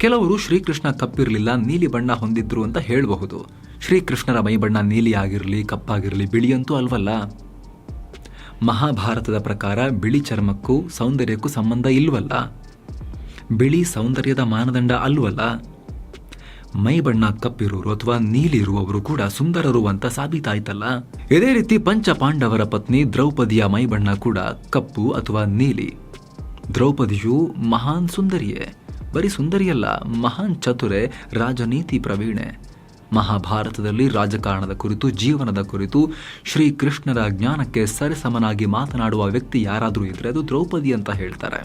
ಕೆಲವರು ಶ್ರೀಕೃಷ್ಣ ಕಪ್ಪಿರಲಿಲ್ಲ, ನೀಲಿ ಬಣ್ಣ ಹೊಂದಿದ್ರು ಅಂತ ಹೇಳಬಹುದು. ಶ್ರೀಕೃಷ್ಣರ ಮೈಬಣ್ಣ ನೀಲಿ ಆಗಿರಲಿ, ಕಪ್ಪಾಗಿರಲಿ, ಬಿಳಿಯಂತೂ ಅಲ್ವಲ್ಲ. ಮಹಾಭಾರತದ ಪ್ರಕಾರ ಬಿಳಿ ಚರ್ಮಕ್ಕೂ ಸೌಂದರ್ಯಕ್ಕೂ ಸಂಬಂಧ ಇಲ್ವಲ್ಲ. ಬಿಳಿ ಸೌಂದರ್ಯದ ಮಾನದಂಡ ಅಲ್ವಲ್ಲ. ಮೈಬಣ್ಣ ಕಪ್ಪಿರೋರು ಅಥವಾ ನೀಲಿ ಇರುವವರು ಕೂಡ ಸುಂದರರು ಅಂತ ಸಾಬೀತಾಯ್ತಲ್ಲ. ಇದೇ ರೀತಿ ಪಂಚ ಪಾಂಡವರ ಪತ್ನಿ ದ್ರೌಪದಿಯ ಮೈಬಣ್ಣ ಕೂಡ ಕಪ್ಪು ಅಥವಾ ನೀಲಿ. ದ್ರೌಪದಿಯು ಮಹಾನ್ ಸುಂದರಿಯೇ. ಬರೀ ಸುಂದರಿಯಲ್ಲ, ಮಹಾನ್ ಚತುರೆ, ರಾಜನೀತಿ ಪ್ರವೀಣೆ. ಮಹಾಭಾರತದಲ್ಲಿ ರಾಜಕಾರಣದ ಕುರಿತು, ಜೀವನದ ಕುರಿತು ಶ್ರೀಕೃಷ್ಣರ ಜ್ಞಾನಕ್ಕೆ ಸರಿಸಮನಾಗಿ ಮಾತನಾಡುವ ವ್ಯಕ್ತಿ ಯಾರಾದರೂ ಇದ್ರೆ ಅದು ದ್ರೌಪದಿ ಅಂತ ಹೇಳ್ತಾರೆ.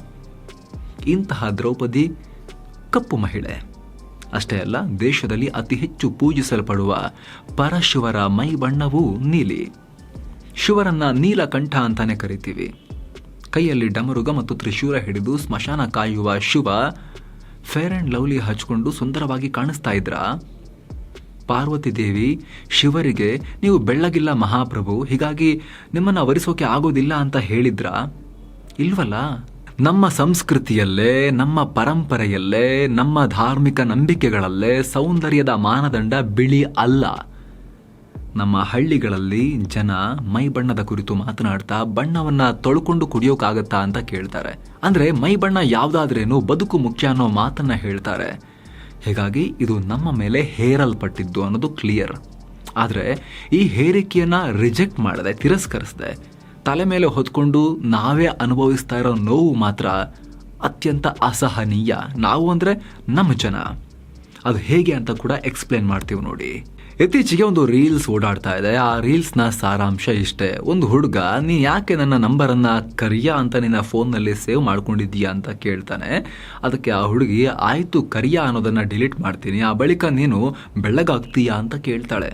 ಇಂತಹ ದ್ರೌಪದಿ ಕಪ್ಪು ಮಹಿಳೆ. ಅಷ್ಟೇ ಅಲ್ಲ, ದೇಶದಲ್ಲಿ ಅತಿ ಹೆಚ್ಚು ಪೂಜಿಸಲ್ಪಡುವ ಪರಶಿವರ ಮೈ ಬಣ್ಣವೂ ನೀಲಿ. ಶಿವರನ್ನ ನೀಲಕಂಠ ಅಂತಾನೆ ಕರಿತೀವಿ. ಕೈಯಲ್ಲಿ ಡಮರುಗ ಮತ್ತು ತ್ರಿಶೂಲ ಹಿಡಿದು ಸ್ಮಶಾನ ಕಾಯುವ ಶಿವ ಫೇರ್ ಅಂಡ್ ಲವ್ಲಿ ಹಚ್ಕೊಂಡು ಸುಂದರವಾಗಿ ಕಾಣಿಸ್ತಾ ಇದ್ರ. ಪಾರ್ವತಿ ದೇವಿ ಶಿವರಿಗೆ ನೀವು ಬೆಳ್ಳಗಿಲ್ಲ ಮಹಾಪ್ರಭು, ಹೀಗಾಗಿ ನಿಮ್ಮನ್ನ ವರಿಸೋಕೆ ಆಗೋದಿಲ್ಲ ಅಂತ ಹೇಳಿದ್ರ? ಇಲ್ವಲ್ಲ. ನಮ್ಮ ಸಂಸ್ಕೃತಿಯಲ್ಲೇ, ನಮ್ಮ ಪರಂಪರೆಯಲ್ಲೇ, ನಮ್ಮ ಧಾರ್ಮಿಕ ನಂಬಿಕೆಗಳಲ್ಲೇ ಸೌಂದರ್ಯದ ಮಾನದಂಡ ಬಿಳಿ ಅಲ್ಲ. ನಮ್ಮ ಹಳ್ಳಿಗಳಲ್ಲಿ ಜನ ಮೈ ಬಣ್ಣದ ಕುರಿತು ಮಾತನಾಡ್ತಾ ಬಣ್ಣವನ್ನ ತೊಳ್ಕೊಂಡು ಕುಡಿಯೋಕಾಗತ್ತಾ ಅಂತ ಕೇಳ್ತಾರೆ. ಅಂದ್ರೆ ಮೈ ಬಣ್ಣ ಯಾವ್ದಾದ್ರೇನು, ಬದುಕು ಮುಖ್ಯ ಅನ್ನೋ ಮಾತನ್ನ ಹೇಳ್ತಾರೆ. ಹೀಗಾಗಿ ಇದು ನಮ್ಮ ಮೇಲೆ ಹೇರಲ್ಪಟ್ಟಿದ್ದು ಅನ್ನೋದು ಕ್ಲಿಯರ್. ಆದ್ರೆ ಈ ಹೇರಿಕೆಯನ್ನ ರಿಜೆಕ್ಟ್ ಮಾಡದೆ, ತಿರಸ್ಕರಿಸದೆ ತಲೆ ಮೇಲೆ ಹೊತ್ಕೊಂಡು ನಾವೇ ಅನುಭವಿಸ್ತಾ ಇರೋ ನೋವು ಮಾತ್ರ ಅತ್ಯಂತ ಅಸಹನೀಯ. ನಾವು ಅಂದ್ರೆ ನಮ್ಮ ಜನ. ಅದು ಹೇಗೆ ಅಂತ ಕೂಡ ಎಕ್ಸ್ಪ್ಲೇನ್ ಮಾಡ್ತೀವಿ ನೋಡಿ. ಇತ್ತೀಚೆಗೆ ಒಂದು ರೀಲ್ಸ್ ಓಡಾಡ್ತಾ ಇದೆ. ಆ ರೀಲ್ಸ್ನ ಸಾರಾಂಶ ಇಷ್ಟೇ. ಒಂದು ಹುಡುಗ, ನೀ ಯಾಕೆ ನನ್ನ ನಂಬರನ್ನ ಕರಿಯಾ ಅಂತ ನಿನ್ನ ಫೋನ್ನಲ್ಲಿ ಸೇವ್ ಮಾಡ್ಕೊಂಡಿದ್ದೀಯಾ ಅಂತ ಕೇಳ್ತಾನೆ. ಅದಕ್ಕೆ ಆ ಹುಡುಗಿ, ಆಯ್ತು ಕರಿಯಾ ಅನ್ನೋದನ್ನ ಡಿಲೀಟ್ ಮಾಡ್ತೀನಿ, ಆ ಬಳಿಕ ನೀನು ಬೆಳ್ಳಗಾಗ್ತೀಯಾ ಅಂತ ಕೇಳ್ತಾಳೆ.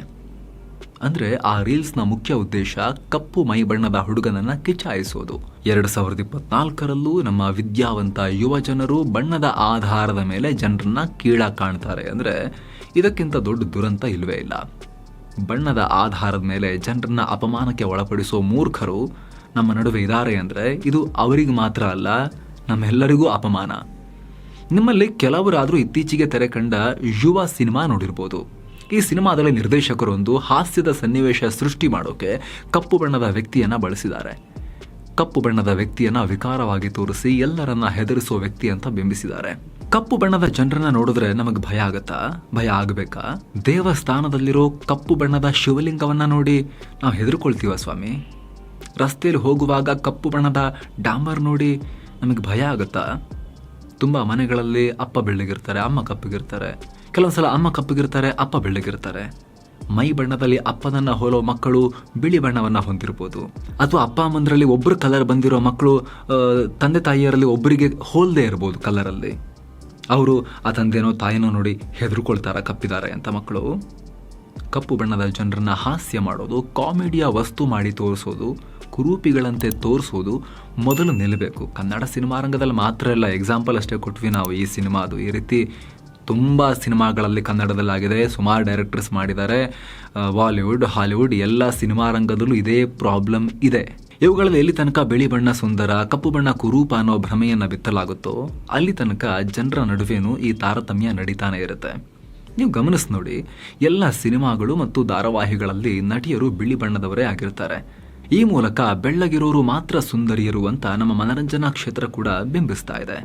ಅಂದ್ರೆ ಆ ರೀಲ್ಸ್ನ ಮುಖ್ಯ ಉದ್ದೇಶ ಕಪ್ಪು ಮೈ ಬಣ್ಣದ ಹುಡುಗನನ್ನ ಕಿಚಾಯಿಸೋದು. 2024ರಲ್ಲೂ ನಮ್ಮ ವಿದ್ಯಾವಂತ ಯುವ ಜನರು ಬಣ್ಣದ ಆಧಾರದ ಮೇಲೆ ಜನರನ್ನ ಕೀಳಾಗಿ ಕಾಣ್ತಾರೆ. ಅಂದ್ರೆ ಇದಕ್ಕಿಂತ ದೊಡ್ಡ ದುರಂತ ಇಲ್ವೇ ಇಲ್ಲ. ಬಣ್ಣದ ಆಧಾರದ ಮೇಲೆ ಜನರನ್ನ ಅಪಮಾನಕ್ಕೆ ಒಳಪಡಿಸೋ ಮೂರ್ಖರು ನಮ್ಮ ನಡುವೆ ಇದ್ದಾರೆ ಅಂದ್ರೆ ಇದು ಅವರಿಗೆ ಮಾತ್ರ ಅಲ್ಲ, ನಮ್ಮೆಲ್ಲರಿಗೂ ಅಪಮಾನ. ನಿಮ್ಮಲ್ಲಿ ಕೆಲವರಾದ್ರೂ ಇತ್ತೀಚೆಗೆ ತೆರೆ ಕಂಡ ಯುವ ಸಿನಿಮಾ ನೋಡಿರ್ಬೋದು. ಈ ಸಿನಿಮಾದಲ್ಲಿ ನಿರ್ದೇಶಕರು ಒಂದು ಹಾಸ್ಯದ ಸನ್ನಿವೇಶ ಸೃಷ್ಟಿ ಮಾಡೋಕೆ ಕಪ್ಪು ಬಣ್ಣದ ವ್ಯಕ್ತಿಯನ್ನ ಬಳಸಿದ್ದಾರೆ. ಕಪ್ಪು ಬಣ್ಣದ ವ್ಯಕ್ತಿಯನ್ನ ವಿಕಾರವಾಗಿ ತೋರಿಸಿ ಎಲ್ಲರನ್ನ ಹೆದರಿಸುವ ವ್ಯಕ್ತಿ ಅಂತ ಬಿಂಬಿಸಿದ್ದಾರೆ. ಕಪ್ಪು ಬಣ್ಣದ ಜನರನ್ನ ನೋಡಿದ್ರೆ ನಮಗೆ ಭಯ ಆಗತ್ತಾ? ಭಯ ಆಗಬೇಕಾ? ದೇವಸ್ಥಾನದಲ್ಲಿರೋ ಕಪ್ಪು ಬಣ್ಣದ ಶಿವಲಿಂಗವನ್ನ ನೋಡಿ ನಾವು ಹೆದರ್ಕೊಳ್ತೀವ ಸ್ವಾಮಿ? ರಸ್ತೆಯಲ್ಲಿ ಹೋಗುವಾಗ ಕಪ್ಪು ಬಣ್ಣದ ಡಾಂಬರ್ ನೋಡಿ ನಮಗೆ ಭಯ ಆಗುತ್ತಾ? ತುಂಬ ಮನೆಗಳಲ್ಲಿ ಅಪ್ಪ ಬೆಳ್ಳಗಿರ್ತಾರೆ, ಅಮ್ಮ ಕಪ್ಪಗಿರ್ತಾರೆ. ಕೆಲವೊಂದ್ಸಲ ಅಮ್ಮ ಕಪ್ಪಗಿರ್ತಾರೆ, ಅಪ್ಪ ಬೆಳ್ಳಗಿರ್ತಾರೆ. ಮೈ ಬಣ್ಣದಲ್ಲಿ ಅಪ್ಪನನ್ನ ಹೋಲೋ ಮಕ್ಕಳು ಬಿಳಿ ಬಣ್ಣವನ್ನ ಹೊಂದಿರ್ಬೋದು. ಅಥವಾ ಅಪ್ಪ ಅಮ್ಮಂದ್ರಲ್ಲಿ ಒಬ್ಬರು ಕಲರ್ ಬಂದಿರೋ ಮಕ್ಕಳು ತಂದೆ ತಾಯಿಯರಲ್ಲಿ ಒಬ್ಬರಿಗೆ ಹೋಲ್ದೇ ಇರ್ಬೋದು ಕಲರಲ್ಲಿ. ಅವರು ಆ ತಂದೆನೋ ತಾಯಿನೋ ನೋಡಿ ಹೆದರ್ಕೊಳ್ತಾರ ಕಪ್ಪಿದ್ದಾರೆ ಅಂತ ಮಕ್ಕಳು. ಕಪ್ಪು ಬಣ್ಣದ ಜನರನ್ನ ಹಾಸ್ಯ ಮಾಡೋದು, ಕಾಮಿಡಿಯ ವಸ್ತು ಮಾಡಿ ತೋರಿಸೋದು, ಕುರೂಪಿಗಳಂತೆ ತೋರಿಸೋದು ಮೊದಲು ನಿಲ್ಲಬೇಕು. ಕನ್ನಡ ಸಿನಿಮಾ ರಂಗದಲ್ಲಿ ಮಾತ್ರ ಇಲ್ಲ, ಎಕ್ಸಾಂಪಲ್ ಅಷ್ಟೇ ಕೊಟ್ವಿ ನಾವು ಈ ಸಿನಿಮಾದು. ಈ ರೀತಿ ತುಂಬ ಸಿನಿಮಾಗಳಲ್ಲಿ ಕನ್ನಡದಲ್ಲಾಗಿದೆ, ಸುಮಾರು ಡೈರೆಕ್ಟರ್ಸ್ ಮಾಡಿದ್ದಾರೆ. ಬಾಲಿವುಡ್, ಹಾಲಿವುಡ್ ಎಲ್ಲ ಸಿನಿಮಾ ರಂಗದಲ್ಲೂ ಇದೇ ಪ್ರಾಬ್ಲಮ್ ಇದೆ. ಇವುಗಳಲ್ಲಿ ಎಲ್ಲಿ ತನಕ ಬಿಳಿ ಬಣ್ಣ ಸುಂದರ, ಕಪ್ಪು ಬಣ್ಣ ಕುರೂಪ ಅನ್ನೋ ಭ್ರಮೆಯನ್ನು ಬಿತ್ತಲಾಗುತ್ತೋ ಅಲ್ಲಿ ತನಕ ಜನರ ನಡುವೆನೂ ಈ ತಾರತಮ್ಯ ನಡೀತಾನೆ ಇರುತ್ತೆ. ನೀವು ಗಮನಿಸಿ ನೋಡಿ, ಎಲ್ಲ ಸಿನಿಮಾಗಳು ಮತ್ತು ಧಾರಾವಾಹಿಗಳಲ್ಲಿ ನಟಿಯರು ಬಿಳಿ ಬಣ್ಣದವರೇ ಆಗಿರ್ತಾರೆ. ಈ ಮೂಲಕ ಬೆಳ್ಳಗಿರೋರು ಮಾತ್ರ ಸುಂದರಿಯರು ಅಂತ ನಮ್ಮ ಮನರಂಜನಾ ಕ್ಷೇತ್ರ ಕೂಡ ಬಿಂಬಿಸ್ತಾ ಇದೆ.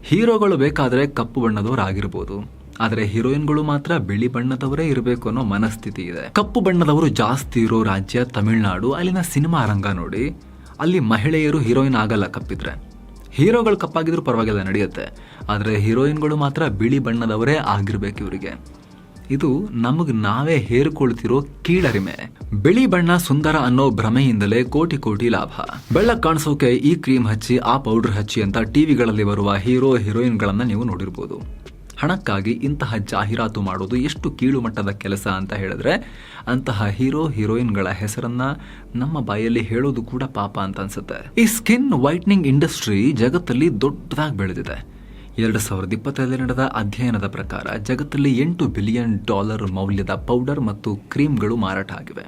ಹೀರೋಗಳು ಬೇಕಾದರೆ ಕಪ್ಪು ಬಣ್ಣದವರಾಗಿರ್ಬೋದು, ಆದರೆ ಹೀರೋಯಿನ್ಗಳು ಮಾತ್ರ ಬಿಳಿ ಬಣ್ಣದವರೇ ಇರಬೇಕು ಅನ್ನೋ ಮನಸ್ಥಿತಿ ಇದೆ. ಕಪ್ಪು ಬಣ್ಣದವರು ಜಾಸ್ತಿ ಇರೋ ರಾಜ್ಯ ತಮಿಳುನಾಡು. ಅಲ್ಲಿನ ಸಿನಿಮಾ ರಂಗ ನೋಡಿ, ಅಲ್ಲಿ ಮಹಿಳೆಯರು ಹೀರೋಯಿನ್ ಆಗಲ್ಲ ಕಪ್ಪಿದ್ರೆ. ಹೀರೋಗಳು ಕಪ್ಪಾಗಿದ್ರು ಪರವಾಗಿಲ್ಲ, ನಡೆಯುತ್ತೆ. ಆದರೆ ಹೀರೋಯಿನ್ಗಳು ಮಾತ್ರ ಬಿಳಿ ಬಣ್ಣದವರೇ ಆಗಿರ್ಬೇಕು ಇವರಿಗೆ. ಇದು ನಮಗೆ ನಾವೇ ಹೇರ್ಕೊಳ್ತಿರೋ ಕೀಳರಿಮೆ. ಬಿಳಿ ಬಣ್ಣ ಸುಂದರ ಅನ್ನೋ ಭ್ರಮೆಯಿಂದಲೇ ಕೋಟಿ ಕೋಟಿ ಲಾಭ. ಬೆಳ್ಳಕ್ ಕಾಣಿಸೋಕೆ ಈ ಕ್ರೀಮ್ ಹಚ್ಚಿ, ಆ ಪೌಡರ್ ಹಚ್ಚಿ ಅಂತ ಟಿವಿಗಳಲ್ಲಿ ಬರುವ ಹೀರೋ ಹೀರೋಯಿನ್ಗಳನ್ನ ನೀವು ನೋಡಿರ್ಬೋದು. ಹಣಕ್ಕಾಗಿ ಇಂತಹ ಜಾಹೀರಾತು ಮಾಡೋದು ಎಷ್ಟು ಕೀಳು ಮಟ್ಟದ ಕೆಲಸ ಅಂತ ಹೇಳಿದ್ರೆ, ಅಂತಹ ಹೀರೋ ಹೀರೋಯಿನ್ಗಳ ಹೆಸರನ್ನ ನಮ್ಮ ಬಾಯಲ್ಲಿ ಹೇಳೋದು ಕೂಡ ಪಾಪ ಅಂತ ಅನ್ಸುತ್ತೆ. ಈ ಸ್ಕಿನ್ ವೈಟ್ನಿಂಗ್ ಇಂಡಸ್ಟ್ರಿ ಜಗತ್ತಲ್ಲಿ ದೊಡ್ಡದಾಗಿ ಬೆಳೆದಿದೆ. 2020 ನಡೆದ ಅಧ್ಯಯನದ ಪ್ರಕಾರ ಜಗತ್ತಲ್ಲಿ $8 ಬಿಲಿಯನ್ ಮೌಲ್ಯದ ಪೌಡರ್ ಮತ್ತು ಕ್ರೀಮ್ಗಳು ಮಾರಾಟ ಆಗಿವೆ.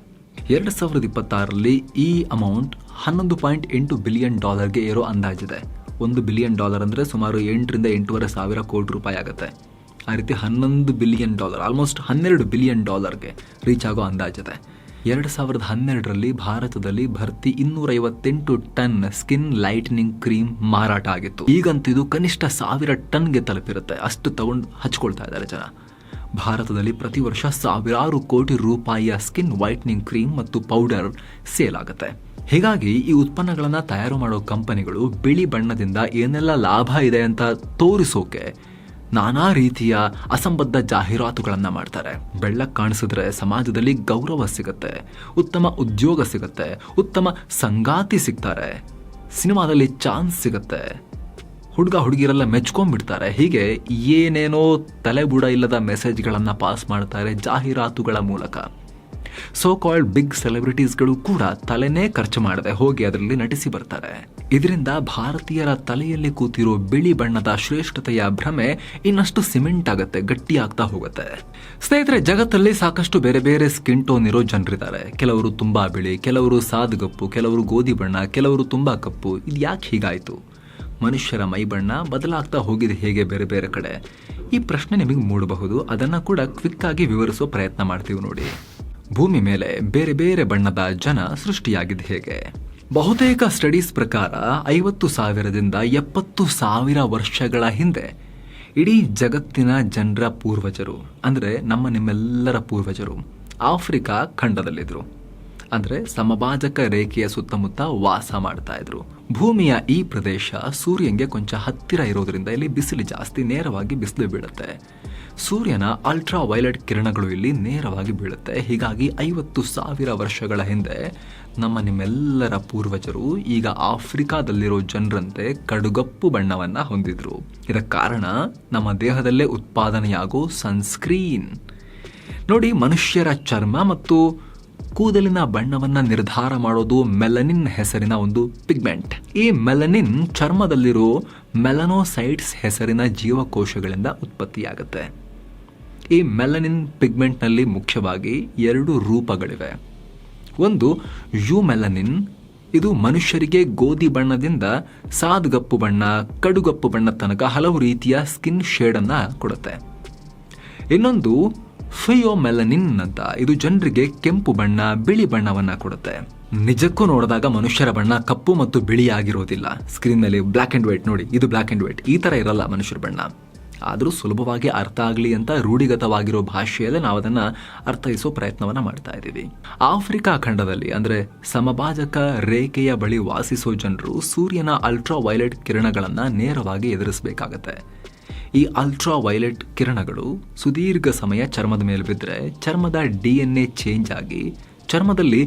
2026ರಲ್ಲಿ ಈ ಅಮೌಂಟ್ $11.8 ಬಿಲಿಯನ್ ಏರೋ ಅಂದಾಜಿದೆ. $1 ಬಿಲಿಯನ್ ಅಂದರೆ ಸುಮಾರು 8 ರಿಂದ 8.5 ಸಾವಿರ ಕೋಟಿ ರೂಪಾಯಿ ಆಗುತ್ತೆ. ಆ ರೀತಿ $11 ಬಿಲಿಯನ್, ಆಲ್ಮೋಸ್ಟ್ $12 ಬಿಲಿಯನ್ ರೀಚ್ ಆಗೋ ಅಂದಾಜಿದೆ. 2012ರಲ್ಲಿ ಭಾರತದಲ್ಲಿ ಭರ್ತಿ 258 ಟನ್ ಸ್ಕಿನ್ ಲೈಟ್ನಿಂಗ್ ಕ್ರೀಮ್ ಮಾರಾಟ ಆಗಿತ್ತು. ಈಗಂತೂ ಇದು ಕನಿಷ್ಠ 1000 ಟನ್ಗೆ ತಲುಪಿರುತ್ತೆ. ಅಷ್ಟು ತಗೊಂಡು ಹಚ್ಕೊಳ್ತಾ ಇದ್ದಾರೆ ಜನ. ಭಾರತದಲ್ಲಿ ಪ್ರತಿ ವರ್ಷ ಸಾವಿರಾರು ಕೋಟಿ ರೂಪಾಯಿಯ ಸ್ಕಿನ್ ವೈಟ್ನಿಂಗ್ ಕ್ರೀಮ್ ಮತ್ತು ಪೌಡರ್ ಸೇಲ್ ಆಗುತ್ತೆ. ಹೀಗಾಗಿ ಈ ಉತ್ಪನ್ನಗಳನ್ನ ತಯಾರು ಮಾಡೋ ಕಂಪನಿಗಳು ಬಿಳಿ ಬಣ್ಣದಿಂದ ಏನೆಲ್ಲ ಲಾಭ ಇದೆ ಅಂತ ತೋರಿಸೋಕೆ ನಾನಾ ರೀತಿಯ ಅಸಂಬದ್ಧ ಜಾಹೀರಾತುಗಳನ್ನ ಮಾಡ್ತಾರೆ. ಬೆಳ್ಳಕ್ ಕಾಣಿಸಿದ್ರೆ ಸಮಾಜದಲ್ಲಿ ಗೌರವ ಸಿಗುತ್ತೆ, ಉತ್ತಮ ಉದ್ಯೋಗ ಸಿಗುತ್ತೆ, ಉತ್ತಮ ಸಂಗಾತಿ ಸಿಗ್ತಾರೆ, ಸಿನಿಮಾದಲ್ಲಿ ಚಾನ್ಸ್ ಸಿಗುತ್ತೆ, ಹುಡುಗ ಹುಡುಗಿರೆಲ್ಲ ಮೆಚ್ಕೊಂಡ್ಬಿಡ್ತಾರೆ. ಹೀಗೆ ಏನೇನೋ ತಲೆಬುಡ ಇಲ್ಲದ ಮೆಸೇಜ್ಗಳನ್ನ ಪಾಸ್ ಮಾಡ್ತಾರೆ ಜಾಹೀರಾತುಗಳ ಮೂಲಕ. ಸೋ ಕಾಲ್ಡ್ ಬಿಗ್ ಸೆಲೆಬ್ರಿಟೀಸ್ಗಳು ಕೂಡ ತಲೆನೇ ಖರ್ಚು ಮಾಡದೆ ಹೋಗಿ ಅದರಲ್ಲಿ ನಟಿಸಿ ಬರ್ತಾರೆ. ಇದರಿಂದ ಭಾರತೀಯರ ತಲೆಯಲ್ಲಿ ಕೂತಿರೋ ಬಿಳಿ ಬಣ್ಣದ ಶ್ರೇಷ್ಠತೆಯ ಭ್ರಮೆ ಇನ್ನಷ್ಟು ಸಿಮೆಂಟ್ ಆಗುತ್ತೆ, ಗಟ್ಟಿ ಆಗ್ತಾ ಹೋಗುತ್ತೆ. ಸ್ನೇಹಿತರೆ, ಜಗತ್ತಲ್ಲಿ ಸಾಕಷ್ಟು ಬೇರೆ ಬೇರೆ ಸ್ಕಿನ್ ಟೋನ್ ಇರೋ ಜನರಿದ್ದಾರೆ. ಕೆಲವರು ತುಂಬಾ ಬಿಳಿ, ಕೆಲವರು ಸಾದುಗಪ್ಪು, ಕೆಲವರು ಗೋಧಿ ಬಣ್ಣ, ಕೆಲವರು ತುಂಬಾ ಕಪ್ಪು. ಇದು ಯಾಕೆ ಹೀಗಾಯ್ತು? ಮನುಷ್ಯರ ಮೈ ಬಣ್ಣ ಬದಲಾಗ್ತಾ ಹೋಗಿದೆ ಹೇಗೆ ಬೇರೆ ಬೇರೆ ಕಡೆ? ಈ ಪ್ರಶ್ನೆ ನಿಮಗೆ ಮೂಡಬಹುದು. ಅದನ್ನ ಕೂಡ ಕ್ವಿಕ್ ಆಗಿ ವಿವರಿಸೋ ಪ್ರಯತ್ನ ಮಾಡ್ತೀವಿ ನೋಡಿ. ಭೂಮಿ ಮೇಲೆ ಬೇರೆ ಬೇರೆ ಬಣ್ಣದ ಜನ ಸೃಷ್ಟಿಯಾಗಿದೆ ಹೇಗೆ? ಬಹುತೇಕ ಸ್ಟಡೀಸ್ ಪ್ರಕಾರ 50,000ದಿಂದ 70,000 ವರ್ಷಗಳ ಹಿಂದೆ ಇಡೀ ಜಗತ್ತಿನ ಜನರ ಪೂರ್ವಜರು, ಅಂದ್ರೆ ನಿಮ್ಮೆಲ್ಲರ ಪೂರ್ವಜರು ಆಫ್ರಿಕಾ ಖಂಡದಲ್ಲಿದ್ರು. ಅಂದ್ರೆ ಸಮಭಾಜಕ ರೇಖೆಯ ಸುತ್ತಮುತ್ತ ವಾಸ ಮಾಡ್ತಾ ಇದ್ರು. ಭೂಮಿಯ ಈ ಪ್ರದೇಶ ಸೂರ್ಯನ್ಗೆ ಕೊಂಚ ಹತ್ತಿರ ಇರೋದ್ರಿಂದ ಇಲ್ಲಿ ಬಿಸಿಲು ಜಾಸ್ತಿ, ನೇರವಾಗಿ ಬಿಸಿಲು ಬೀಳುತ್ತೆ. ಸೂರ್ಯನ ಅಲ್ಟ್ರಾ ವೈಲೆಟ್ ಕಿರಣಗಳು ಇಲ್ಲಿ ನೇರವಾಗಿ ಬೀಳುತ್ತೆ. ಹೀಗಾಗಿ 50,000 ವರ್ಷಗಳ ಹಿಂದೆ ನಿಮ್ಮೆಲ್ಲರ ಪೂರ್ವಜರು ಈಗ ಆಫ್ರಿಕಾದಲ್ಲಿರೋ ಜನರಂತೆ ಕಡುಗಪ್ಪು ಬಣ್ಣವನ್ನ ಹೊಂದಿದ್ರು. ಇದಕ್ಕೆ ಕಾರಣ ನಮ್ಮ ದೇಹದಲ್ಲೇ ಉತ್ಪಾದನೆಯಾಗೋ ಸನ್ಸ್ಕ್ರೀನ್. ನೋಡಿ, ಮನುಷ್ಯರ ಚರ್ಮ ಮತ್ತು ಕೂದಲಿನ ಬಣ್ಣವನ್ನ ನಿರ್ಧಾರ ಮಾಡೋದು ಮೆಲನಿನ್ ಹೆಸರಿನ ಒಂದು ಪಿಗ್ಮೆಂಟ್. ಈ ಮೆಲನಿನ್ ಚರ್ಮದಲ್ಲಿರೋ ಮೆಲನೋಸೈಟ್ಸ್ ಹೆಸರಿನ ಜೀವಕೋಶಗಳಿಂದ ಉತ್ಪತ್ತಿಯಾಗುತ್ತೆ. ಈ ಮೆಲನಿನ್ ಪಿಗ್ಮೆಂಟ್ ನಲ್ಲಿ ಮುಖ್ಯವಾಗಿ 2 ರೂಪಗಳಿವೆ. ಒಂದು ಯುಮೆಲನಿನ್, ಇದು ಮನುಷ್ಯರಿಗೆ ಗೋಧಿ ಬಣ್ಣದಿಂದ ಸಾದುಗಪ್ಪು ಬಣ್ಣ, ಕಡುಗಪ್ಪು ಬಣ್ಣ ತನಕ ಹಲವು ರೀತಿಯ ಸ್ಕಿನ್ ಶೇಡ್ ಅನ್ನ ಕೊಡುತ್ತೆ. ಇನ್ನೊಂದು ಫಿಯೋಮೆಲನಿನ್ ಅಂತ. ಇದು ಜನರಿಗೆ ಕೆಂಪು ಬಣ್ಣ, ಬಿಳಿ ಬಣ್ಣವನ್ನ ಕೊಡುತ್ತೆ. ನಿಜಕ್ಕೂ ನೋಡಿದಾಗ ಮನುಷ್ಯರ ಬಣ್ಣ ಕಪ್ಪು ಮತ್ತು ಬಿಳಿಯಾಗಿರೋದಿಲ್ಲ. ಸ್ಕ್ರೀನ್ ನಲ್ಲಿ ಬ್ಲಾಕ್ ಅಂಡ್ ವೈಟ್ ನೋಡಿ, ಇದು ಬ್ಲಾಕ್ ಅಂಡ್ ವೈಟ್, ಈ ತರ ಇರಲ್ಲ ಮನುಷ್ಯರ ಬಣ್ಣ. ಆದರೂ ಸುಲಭವಾಗಿ ಅರ್ಥ ಆಗಲಿ ಅಂತ ರೂಢಿಗತವಾಗಿರೋ ಭಾಷೆಯಲ್ಲೇ ನಾವು ಅದನ್ನ ಅರ್ಥೈಸೋ ಪ್ರಯತ್ನವನ್ನ ಮಾಡ್ತಾ ಇದ್ದೀವಿ. ಆಫ್ರಿಕಾ ಖಂಡದಲ್ಲಿ ಅಂದ್ರೆ ಸಮಭಾಜಕ ರೇಖೆಯ ಬಳಿ ವಾಸಿಸೋ ಜನರು ಸೂರ್ಯನ ಅಲ್ಟ್ರಾ ವೈಲೆಟ್ ಕಿರಣಗಳನ್ನ ನೇರವಾಗಿ ಎದುರಿಸಬೇಕಾಗತ್ತೆ. ಈ ಅಲ್ಟ್ರಾ ವೈಲೆಟ್ ಕಿರಣಗಳು ಸುದೀರ್ಘ ಸಮಯ ಚರ್ಮದ ಮೇಲೆ ಬಿದ್ದರೆ ಚರ್ಮದ DNA ಚೇಂಜ್ ಆಗಿ ಚರ್ಮದಲ್ಲಿ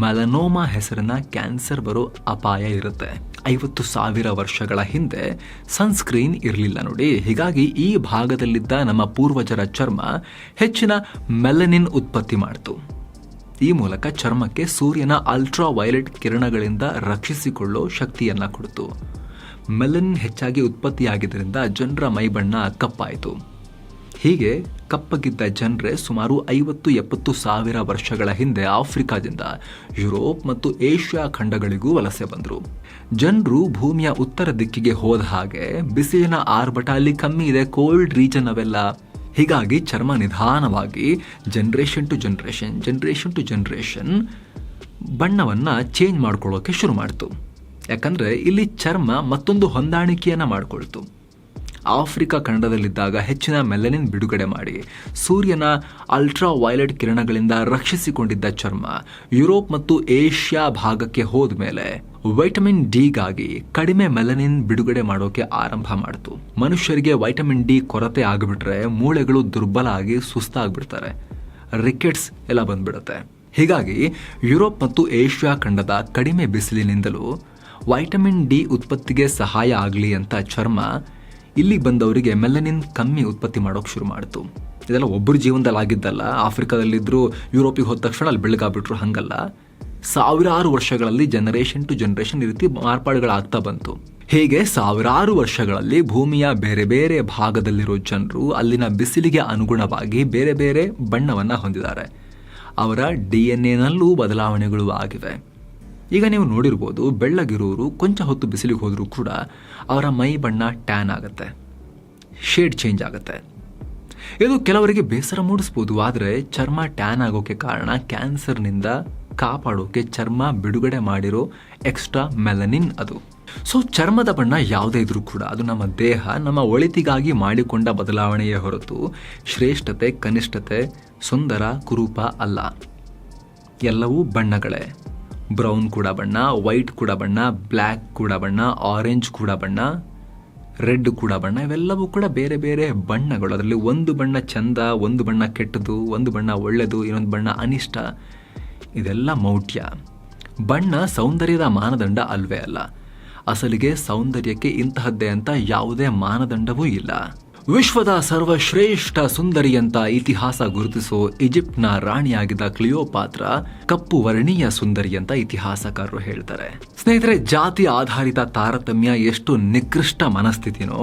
ಮೆಲನೋಮಾ ಹೆಸರಿನ ಕ್ಯಾನ್ಸರ್ ಬರೋ ಅಪಾಯ ಇರುತ್ತೆ. 50,000 ವರ್ಷಗಳ ಹಿಂದೆ ಸನ್ಸ್ಕ್ರೀನ್ ಇರಲಿಲ್ಲ ನೋಡಿ. ಹೀಗಾಗಿ ಈ ಭಾಗದಲ್ಲಿದ್ದ ನಮ್ಮ ಪೂರ್ವಜರ ಚರ್ಮ ಹೆಚ್ಚಿನ ಮೆಲನಿನ್ ಉತ್ಪತ್ತಿ ಮಾಡಿತು. ಈ ಮೂಲಕ ಚರ್ಮಕ್ಕೆ ಸೂರ್ಯನ ಅಲ್ಟ್ರಾ ವೈಲೆಟ್ ಕಿರಣಗಳಿಂದ ರಕ್ಷಿಸಿಕೊಳ್ಳೋ ಶಕ್ತಿಯನ್ನ ಕೊಡ್ತು. ಮೆಲನಿನ್ ಹೆಚ್ಚಾಗಿ ಉತ್ಪತ್ತಿಯಾಗಿದ್ದರಿಂದ ಜನರ ಮೈಬಣ್ಣ ಕಪ್ಪಾಯಿತು. ಹೀಗೆ ಕಪ್ಪಗಿದ್ದ ಜನರೇ ಸುಮಾರು 50-70,000 ವರ್ಷಗಳ ಹಿಂದೆ ಆಫ್ರಿಕಾದಿಂದ ಯುರೋಪ್ ಮತ್ತು ಏಷ್ಯಾ ಖಂಡಗಳಿಗೂ ವಲಸೆ ಬಂದರು. ಜನರು ಭೂಮಿಯ ಉತ್ತರ ದಿಕ್ಕಿಗೆ ಹೋದ ಹಾಗೆ ಬಿಸಿಲಿನ ಆರ್ಭಟ ಅಲ್ಲಿ ಕಮ್ಮಿ ಇದೆ, ಕೋಲ್ಡ್ ರೀಜನ್ ಅವೆಲ್ಲ. ಹೀಗಾಗಿ ಚರ್ಮ ನಿಧಾನವಾಗಿ ಜನರೇಷನ್ ಟು ಜನರೇಷನ್ ಬಣ್ಣವನ್ನ ಚೇಂಜ್ ಮಾಡ್ಕೊಳ್ಳೋಕೆ ಶುರು ಮಾಡ್ತು. ಯಾಕಂದ್ರೆ ಇಲ್ಲಿ ಚರ್ಮ ಮತ್ತೊಂದು ಹೊಂದಾಣಿಕೆಯನ್ನ ಮಾಡಿಕೊಳ್ತು. ಆಫ್ರಿಕಾ ಖಂಡದಲ್ಲಿದ್ದಾಗ ಹೆಚ್ಚಿನ ಮೆಲನಿನ್ ಬಿಡುಗಡೆ ಮಾಡಿ ಸೂರ್ಯನ ಅಲ್ಟ್ರಾ ವೈಲೆಟ್ ಕಿರಣಗಳಿಂದ ರಕ್ಷಿಸಿಕೊಂಡಿದ್ದ ಚರ್ಮ ಯುರೋಪ್ ಮತ್ತು ಏಷ್ಯಾ ಭಾಗಕ್ಕೆ ಹೋದ ಮೇಲೆ ವೈಟಮಿನ್ ಡಿಗಾಗಿ ಕಡಿಮೆ ಮೆಲನಿನ್ ಬಿಡುಗಡೆ ಮಾಡೋಕೆ ಆರಂಭ ಮಾಡಿತು. ಮನುಷ್ಯರಿಗೆ ವೈಟಮಿನ್ ಡಿ ಕೊರತೆ ಆಗಿಬಿಟ್ರೆ ಮೂಳೆಗಳು ದುರ್ಬಲ ಆಗಿ ಸುಸ್ತಾಗ್ಬಿಡ್ತಾರೆ, ರಿಕೆಟ್ಸ್ ಎಲ್ಲ ಬಂದ್ಬಿಡುತ್ತೆ. ಹೀಗಾಗಿ ಯುರೋಪ್ ಮತ್ತು ಏಷ್ಯಾ ಖಂಡದ ಕಡಿಮೆ ಬಿಸಿಲಿನಿಂದಲೂ ವೈಟಮಿನ್ ಡಿ ಉತ್ಪತ್ತಿಗೆ ಸಹಾಯ ಆಗಲಿ ಅಂತ ಚರ್ಮ ಇಲ್ಲಿ ಬಂದವರಿಗೆ ಮೆಲನಿನ್ ಕಮ್ಮಿ ಉತ್ಪತ್ತಿ ಮಾಡೋಕೆ ಶುರು ಮಾಡಿತು. ಇದೆಲ್ಲ ಒಬ್ಬರು ಜೀವನದಲ್ಲಿ ಆಗಿದ್ದಲ್ಲ. ಆಫ್ರಿಕಾದಲ್ಲಿದ್ದರೂ ಯುರೋಪಿಗೆ ಹೋದ ತಕ್ಷಣ ಅಲ್ಲಿ ಬೆಳಗಾಗ್ಬಿಟ್ರು, ಹಂಗಲ್ಲ. ಸಾವಿರಾರು ವರ್ಷಗಳಲ್ಲಿ ಜನರೇಷನ್ ಟು ಜನರೇಷನ್ ಈ ರೀತಿ ಮಾರ್ಪಾಡುಗಳಾಗ್ತಾ ಬಂತು. ಹೀಗೆ ಸಾವಿರಾರು ವರ್ಷಗಳಲ್ಲಿ ಭೂಮಿಯ ಬೇರೆ ಬೇರೆ ಭಾಗದಲ್ಲಿರೋ ಜನರು ಅಲ್ಲಿನ ಬಿಸಿಲಿಗೆ ಅನುಗುಣವಾಗಿ ಬೇರೆ ಬೇರೆ ಬಣ್ಣವನ್ನ ಹೊಂದಿದ್ದಾರೆ. ಅವರ DNA ಬದಲಾವಣೆಗಳು ಆಗಿವೆ. ಈಗ ನೀವು ನೋಡಿರ್ಬೋದು, ಬೆಳ್ಳಗಿರೋರು ಕೊಂಚ ಹೊತ್ತು ಬಿಸಿಲಿಗೆ ಹೋದರೂ ಕೂಡ ಅವರ ಮೈ ಬಣ್ಣ ಟ್ಯಾನ್ ಆಗುತ್ತೆ, ಶೇಡ್ ಚೇಂಜ್ ಆಗುತ್ತೆ. ಇದು ಕೆಲವರಿಗೆ ಬೇಸರ ಮೂಡಿಸ್ಬೋದು. ಆದರೆ ಚರ್ಮ ಟ್ಯಾನ್ ಆಗೋಕೆ ಕಾರಣ ಕ್ಯಾನ್ಸರ್ನಿಂದ ಕಾಪಾಡೋಕೆ ಚರ್ಮ ಬಿಡುಗಡೆ ಮಾಡಿರೋ ಎಕ್ಸ್ಟ್ರಾ ಮೆಲನಿನ್ ಅದು. ಸೊ ಚರ್ಮದ ಬಣ್ಣ ಯಾವುದೇ ಇದ್ರೂ ಕೂಡ ಅದು ನಮ್ಮ ದೇಹ, ನಮ್ಮ ಒಳಿತಿಗಾಗಿ ಮಾಡಿಕೊಂಡ ಬದಲಾವಣೆಯೇ ಹೊರತು ಶ್ರೇಷ್ಠತೆ, ಕನಿಷ್ಠತೆ, ಸುಂದರ, ಕುರೂಪ ಅಲ್ಲ. ಎಲ್ಲವೂ ಬಣ್ಣಗಳೇ. ಬ್ರೌನ್ ಕೂಡ ಬಣ್ಣ, ವೈಟ್ ಕೂಡ ಬಣ್ಣ, ಬ್ಲ್ಯಾಕ್ ಕೂಡ ಬಣ್ಣ, ಆರೆಂಜ್ ಕೂಡ ಬಣ್ಣ, ರೆಡ್ ಕೂಡ ಬಣ್ಣ. ಇವೆಲ್ಲವೂ ಕೂಡ ಬೇರೆ ಬೇರೆ ಬಣ್ಣಗಳು. ಅದರಲ್ಲಿ ಒಂದು ಬಣ್ಣ ಚಂದ, ಒಂದು ಬಣ್ಣ ಕೆಟ್ಟದು, ಒಂದು ಬಣ್ಣ ಒಳ್ಳೆಯದು, ಇನ್ನೊಂದು ಬಣ್ಣ ಅನಿಷ್ಟ. ಇದೆಲ್ಲ ಮೌಢ್ಯ. ಬಣ್ಣ ಸೌಂದರ್ಯದ ಮಾನದಂಡ ಅಲ್ವೇ ಅಲ್ಲ. ಅಸಲಿಗೆ ಸೌಂದರ್ಯಕ್ಕೆ ಇಂತಹದ್ದೇ ಅಂತ ಯಾವುದೇ ಮಾನದಂಡವೂ ಇಲ್ಲ. ವಿಶ್ವದ ಸರ್ವಶ್ರೇಷ್ಠ ಸುಂದರಿ ಅಂತ ಇತಿಹಾಸ ಗುರುತಿಸೋ ಈಜಿಪ್ಟ್ನ ರಾಣಿಯಾಗಿದ್ದ ಕ್ಲಿಯೋಪಾತ್ರ ಕಪ್ಪು ವರ್ಣೀಯ ಸುಂದರಿ ಅಂತ ಇತಿಹಾಸಕಾರರು ಹೇಳ್ತಾರೆ. ಸ್ನೇಹಿತರೆ, ಜಾತಿ ಆಧಾರಿತ ತಾರತಮ್ಯ ಎಷ್ಟು ನಿಕೃಷ್ಟ ಮನಸ್ಥಿತಿನೋ,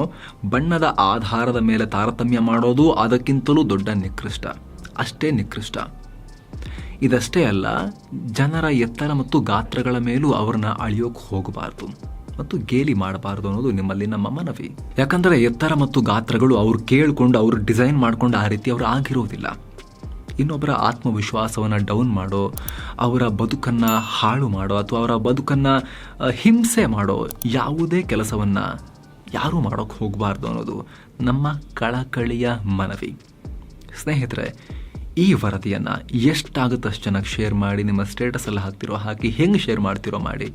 ಬಣ್ಣದ ಆಧಾರದ ಮೇಲೆ ತಾರತಮ್ಯ ಮಾಡೋದು ಅದಕ್ಕಿಂತಲೂ ದೊಡ್ಡ ನಿಕೃಷ್ಟ. ಅಷ್ಟೇ ನಿಕೃಷ್ಟ. ಇದಷ್ಟೇ ಅಲ್ಲ, ಜನರ ಎತ್ತರ ಮತ್ತು ಗಾತ್ರಗಳ ಮೇಲೂ ಅವ್ರನ್ನ ಅಳಿಯೋಕೆ ಹೋಗಬಾರ್ದು ಮತ್ತು ಗೇಲಿ ಮಾಡಬಾರ್ದು ಅನ್ನೋದು ನಿಮ್ಮಲ್ಲಿ ನಮ್ಮ ಮನವಿ. ಯಾಕಂದ್ರೆ ಎತ್ತರ ಮತ್ತು ಗಾತ್ರಗಳು ಅವ್ರು ಕೇಳ್ಕೊಂಡು, ಅವ್ರು ಡಿಸೈನ್ ಮಾಡ್ಕೊಂಡು ಆ ರೀತಿ ಅವ್ರು ಆಗಿರೋದಿಲ್ಲ. ಇನ್ನೊಬ್ಬರ ಆತ್ಮವಿಶ್ವಾಸವನ್ನು ಡೌನ್ ಮಾಡೋ, ಅವರ ಬದುಕನ್ನು ಹಾಳು ಮಾಡೋ ಅಥವಾ ಅವರ ಬದುಕನ್ನು ಹಿಂಸೆ ಮಾಡೋ ಯಾವುದೇ ಕೆಲಸವನ್ನು ಯಾರೂ ಮಾಡೋಕ್ಕೆ ಹೋಗಬಾರ್ದು ಅನ್ನೋದು ನಮ್ಮ ಕಳಕಳಿಯ ಮನವಿ. ಸ್ನೇಹಿತರೆ, ಈ ವರದಿಯನ್ನು ಎಷ್ಟಾಗುತ್ತಷ್ಟು ಜನಕ್ಕೆ ಶೇರ್ ಮಾಡಿ, ನಿಮ್ಮ ಸ್ಟೇಟಸಲ್ಲಿ ಹಾಕಿ ಹೆಂಗೆ ಶೇರ್ ಮಾಡ್ತಿರೋ ಮಾಡಿ,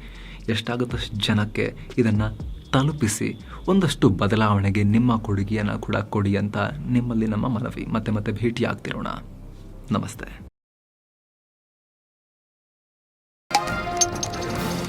ಎಷ್ಟಾಗುತ್ತಷ್ಟು ಜನಕ್ಕೆ ಇದನ್ನು ತಲುಪಿಸಿ ಒಂದಷ್ಟು ಬದಲಾವಣೆಗೆ ನಿಮ್ಮ ಕೊಡುಗೆಯನ್ನು ಕೂಡ ಕೊಡಿ ಅಂತ ನಿಮ್ಮಲ್ಲಿ ನಮ್ಮ ಮನವಿ. ಮತ್ತೆ ಭೇಟಿ ಆಗ್ತಿರೋಣ. ನಮಸ್ತೆ.